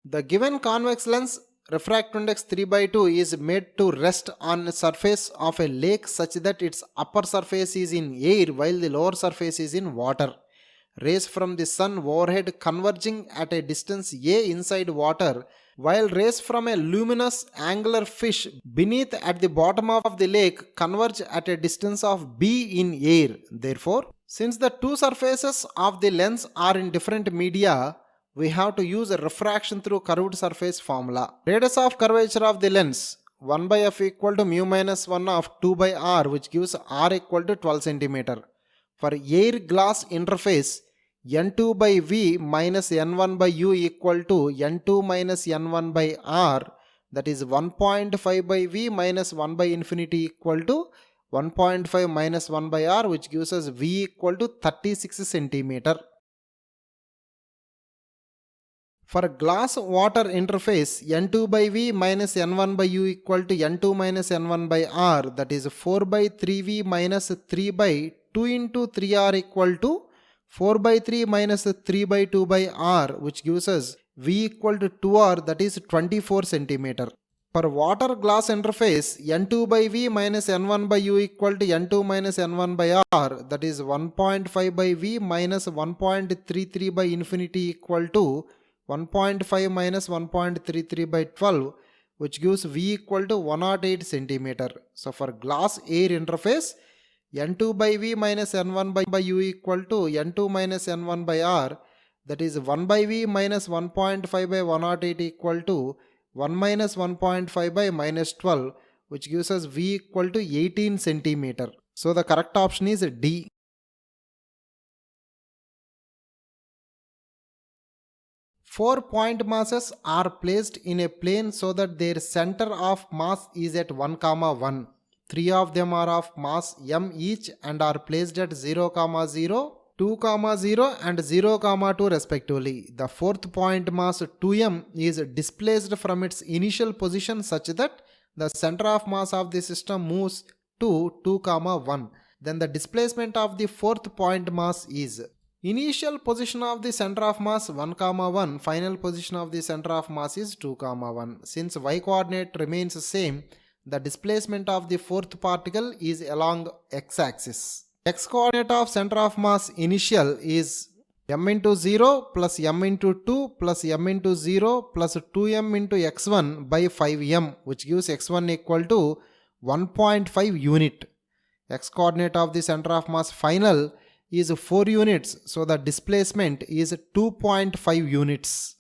The given convex lens refractive index 3 by 2 is made to rest on the surface of a lake such that its upper surface is in air while the lower surface is in water. Rays from the sun overhead converging at a distance a inside water, while rays from a luminous angular fish beneath at the bottom of the lake converge at a distance of b in air. Therefore, since the two surfaces of the lens are in different media, we have to use a refraction through curved surface formula. Radius of curvature of the lens 1 by f equal to mu minus 1 of 2 by r, which gives r equal to 12 cm. For air glass interface, n2 by v minus n1 by u equal to n2 minus n1 by r, that is 1.5 by v minus 1 by infinity equal to 1.5 minus 1 by r, which gives us v equal to 36 cm. For glass water interface, n2 by v minus n1 by u equal to n2 minus n1 by r, that is 4 by 3v minus 3 by 2 into 3r equal to 4 by 3 minus 3 by 2 by r, which gives us v equal to 2r, that is 24 cm. For water glass interface, n2 by v minus n1 by u equal to n2 minus n1 by r, that is 1.5 by v minus 1.33 by infinity equal to 1.5 minus 1.33 by 12, which gives v equal to 108 cm. So for glass air interface, n2 by v minus n1 by u equal to n2 minus n1 by r, that is 1 by v minus 1.5 by 108 equal to 1 minus 1.5 by minus 12, which gives us v equal to 18 cm. So the correct option is D. 4 point masses are placed in a plane so that their center of mass is at 1, 1. 3 of them are of mass m each and are placed at 0, 0, 2, 0 and 0, 2 respectively. The fourth point mass 2m is displaced from its initial position such that the center of mass of the system moves to 2, 1. Then the displacement of the fourth point mass is initial position of the center of mass 1, 1, final position of the center of mass is 2, 1. Since y coordinate remains same, the displacement of the fourth particle is along x-axis. X coordinate of center of mass initial is m into 0 plus m into 2 plus m into 0 plus 2m into x1 by 5m, which gives x1 equal to 1.5 unit. X coordinate of the center of mass final is 4 units, so the displacement is 2.5 units.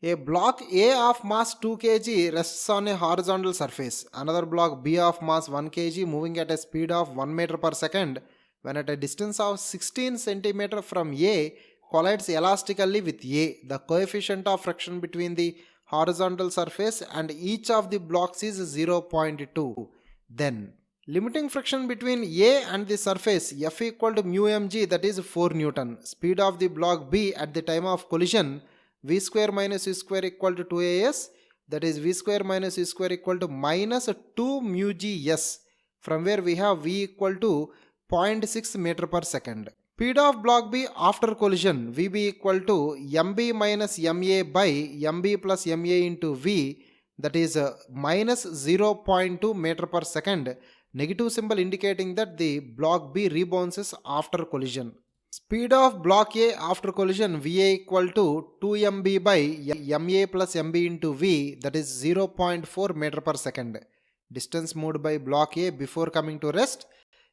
A block A of mass 2 kg rests on a horizontal surface. Another block B of mass 1 kg moving at a speed of 1 meter per second when at a distance of 16 cm from A collides elastically with A. The coefficient of friction between the horizontal surface and each of the blocks is 0.2. Then limiting friction between A and the surface F equal to mu mg, that is 4 Newton. Speed of the block B at the time of collision v square minus u square equal to 2as, that is v square minus u square equal to minus 2 mu gs, from where we have v equal to 0.6 meter per second. Speed of block B after collision Vb equal to mb minus ma by mb plus ma into V, that is minus 0.2 meter per second, negative symbol indicating that the block B rebounces after collision. Speed of block A after collision Va equal to 2mb by ma plus mb into V, that is 0.4 meter per second. Distance moved by block A before coming to rest,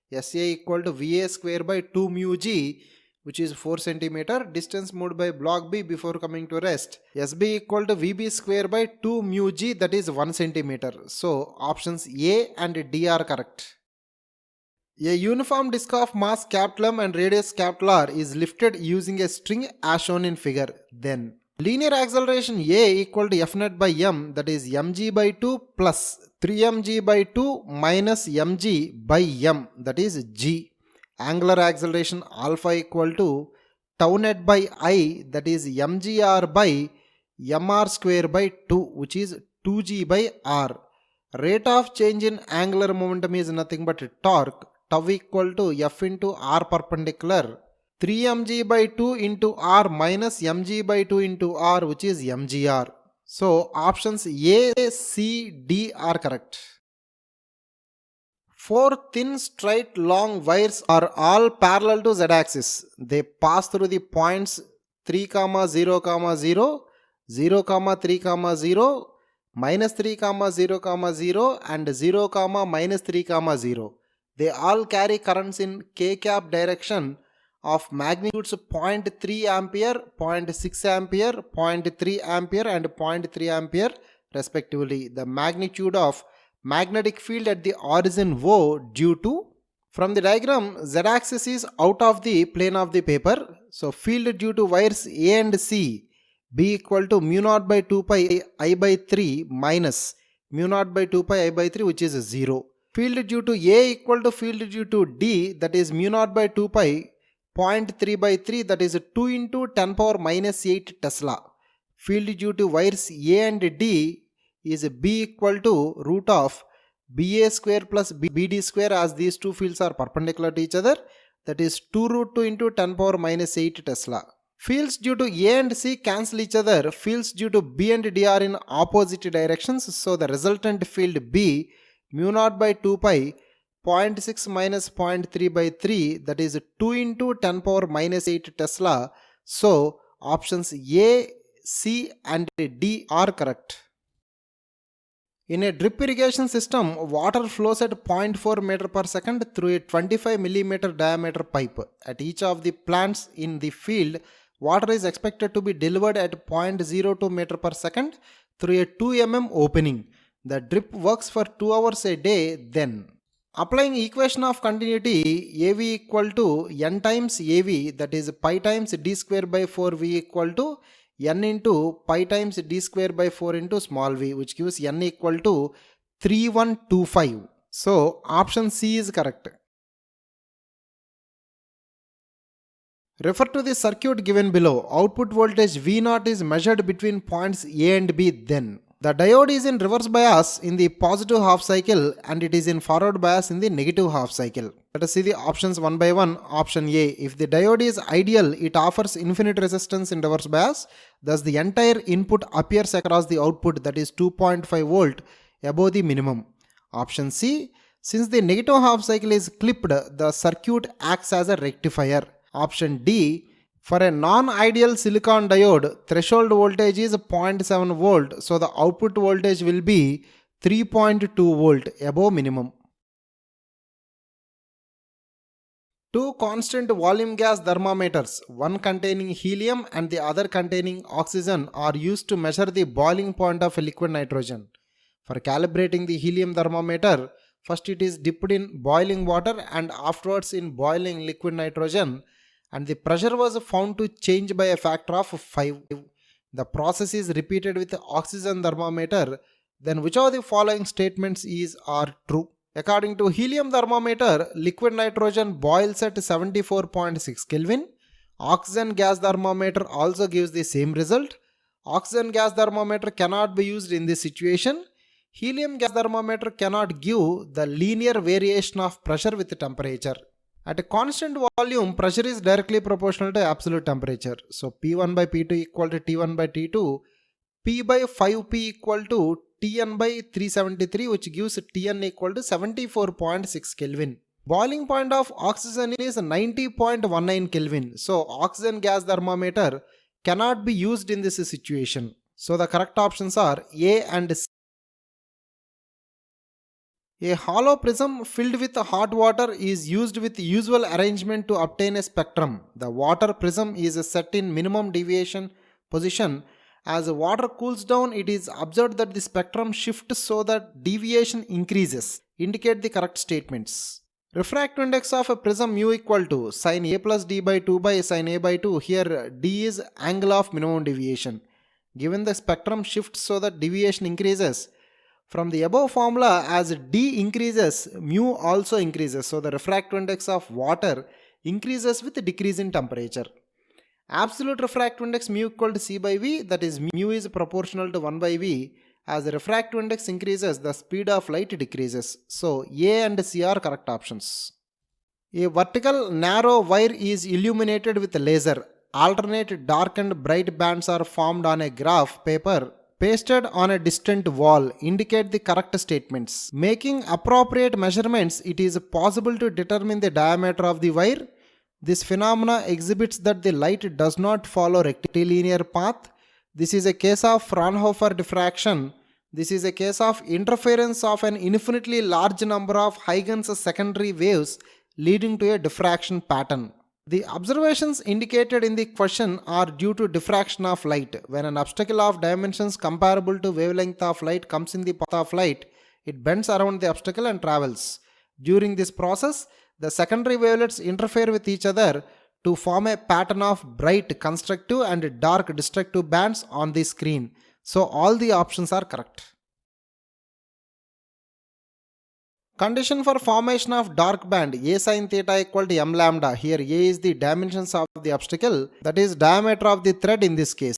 SA equal to Va square by 2 mu g, which is 4 centimeter. Distance moved by block B before coming to rest, SB equal to Vb square by 2 mu g, that is 1 centimeter. So options A and D are correct. A uniform disk of mass M and radius R is lifted using a string as shown in figure. Then linear acceleration A equal to F net by m, that is mg by 2 plus 3mg by 2 minus mg by m, that is g. Angular acceleration alpha equal to tau net by I, that is mgr by mr square by 2, which is 2g by r. Rate of change in angular momentum is nothing but torque. Tau equal to F into r perpendicular 3mg by 2 into r minus mg by 2 into r, which is mgr. So options A, C, D are correct. 4 thin straight long wires are all parallel to z-axis. They pass through the points 3, 0, 0, 0, 3, 0, minus 3, 0, 0 and 0, minus 3, 0. They all carry currents in k cap direction of magnitudes 0.3 ampere, 0.6 ampere, 0.3 ampere and 0.3 ampere respectively. The magnitude of magnetic field at the origin O due to, from the diagram, z-axis is out of the plane of the paper. So field due to wires A and C, B equal to mu naught by 2 pi I by 3 minus mu naught by 2 pi I by 3, which is 0. Field due to A equal to field due to D, that is mu naught by 2 pi 0.3 by 3, that is 2 into 10 power minus 8 Tesla. Field due to wires A and D is B equal to root of BA square plus BD square, as these two fields are perpendicular to each other, that is 2 root 2 into 10 power minus 8 Tesla. Fields due to A and C cancel each other. Fields due to B and D are in opposite directions. So the resultant field B mu naught by 2 pi 0.6 minus 0.3 by 3, that is 2 into 10 power minus 8 Tesla. So options A, C and D are correct. In a drip irrigation system, water flows at 0.4 meter per second through a 25 millimeter diameter pipe. At each of the plants in the field, water is expected to be delivered at 0.02 meter per second through a 2 mm opening. The drip works for 2 hours a day. Then, applying equation of continuity, AV equal to N times AV, that is pi times D square by 4V equal to N into pi times D square by 4 into small v, which gives N equal to 3125. So option C is correct. Refer to the circuit given below. Output voltage V0 is measured between points A and B. Then the diode is in reverse bias in the positive half cycle and it is in forward bias in the negative half cycle. Let us see the options one by one. Option A, if the diode is ideal, it offers infinite resistance in reverse bias. Thus the entire input appears across the output, that is 2.5 volt above the minimum. Option C, since the negative half cycle is clipped, the circuit acts as a rectifier. Option D, for a non-ideal silicon diode, threshold voltage is 0.7 volt, so the output voltage will be 3.2 volt above minimum. Two constant volume gas thermometers, one containing helium and the other containing oxygen, are used to measure the boiling point of liquid nitrogen. For calibrating the helium thermometer, first it is dipped in boiling water and afterwards in boiling liquid nitrogen, and the pressure was found to change by a factor of 5. The process is repeated with the oxygen thermometer. Then which of the following statements are true? According to helium thermometer, liquid nitrogen boils at 74.6 Kelvin. Oxygen gas thermometer also gives the same result. Oxygen gas thermometer cannot be used in this situation. Helium gas thermometer cannot give the linear variation of pressure with temperature. At a constant volume, pressure is directly proportional to absolute temperature. So P1 by P2 equal to T1 by T2, P by 5P equal to Tn by 373, which gives Tn equal to 74.6 Kelvin. Boiling point of oxygen is 90.19 Kelvin. So oxygen gas thermometer cannot be used in this situation. So the correct options are A and C. A hollow prism filled with hot water is used with usual arrangement to obtain a spectrum. The water prism is set in minimum deviation position. As water cools down, it is observed that the spectrum shifts so that deviation increases. Indicate the correct statements. Refractive index of a prism mu equal to sin A plus D by 2 by sin A by 2. Here D is angle of minimum deviation. Given the spectrum shifts so that deviation increases, from the above formula, as D increases, mu also increases. So the refractive index of water increases with decrease in temperature. Absolute refractive index mu equal to C by V, that is mu is proportional to 1 by V. As the refractive index increases, the speed of light decreases. So A and C are correct options. A vertical narrow wire is illuminated with laser. Alternate dark and bright bands are formed on a graph paper pasted on a distant wall. Indicate the correct statements. Making appropriate measurements, it is possible to determine the diameter of the wire. This phenomena exhibits that the light does not follow rectilinear path. This is a case of Fraunhofer diffraction. This is a case of interference of an infinitely large number of Huygens secondary waves leading to a diffraction pattern. The observations indicated in the question are due to diffraction of light. When an obstacle of dimensions comparable to wavelength of light comes in the path of light, it bends around the obstacle and travels. During this process, the secondary wavelets interfere with each other to form a pattern of bright constructive and dark destructive bands on the screen. So all the options are correct. Condition for formation of dark band A sin theta equal to m lambda. Here A is the dimensions of the obstacle, that is diameter of the thread in this case.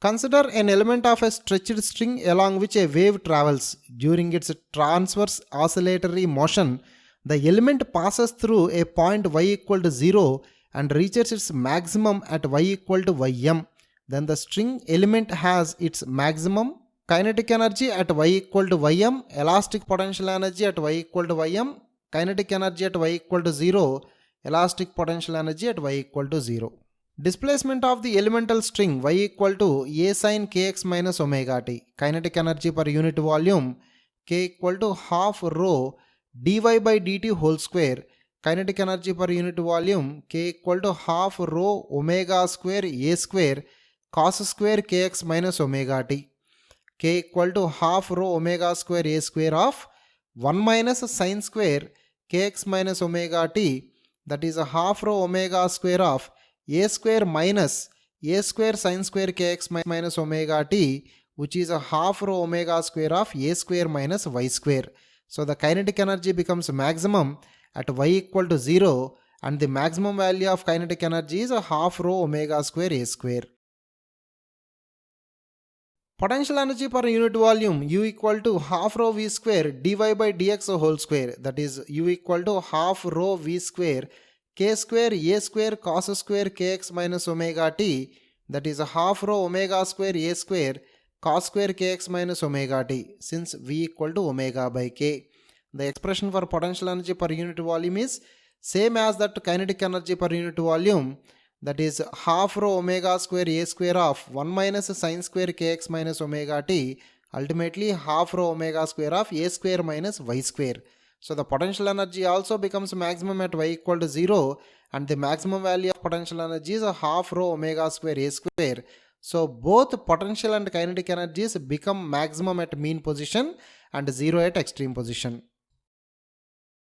Consider an element of a stretched string along which a wave travels. During its transverse oscillatory motion, the element passes through a point y equal to 0 and reaches its maximum at y equal to ym. Then the string element has its maximum kinetic energy at y equal to ym, elastic potential energy at y equal to ym, kinetic energy at y equal to 0, elastic potential energy at y equal to 0. Displacement of the elemental string y equal to a sin kx minus omega t. Kinetic energy per unit volume k equal to half rho dy by dt whole square. Kinetic energy per unit volume k equal to half rho omega square a square cos square kx minus omega t. K equal to half rho omega square a square of 1 minus sin square kx minus omega t, that is a half rho omega square of a square minus a square sin square kx minus omega t, which is a half rho omega square of a square minus y square. So the kinetic energy becomes maximum at y equal to 0, and the maximum value of kinetic energy is a half rho omega square a square. Potential energy per unit volume U equal to half rho v square dy by dx whole square, that is U equal to half rho v square k square a square cos square kx minus omega t, that is a half rho omega square a square cos square kx minus omega t, since v equal to omega by k. The expression for potential energy per unit volume is same as that kinetic energy per unit volume, that is half rho omega square a square of 1 minus sin square kx minus omega t, ultimately half rho omega square of a square minus y square. So the potential energy also becomes maximum at y equal to 0, and the maximum value of potential energy is a half rho omega square a square. So both potential and kinetic energies become maximum at mean position and 0 at extreme position.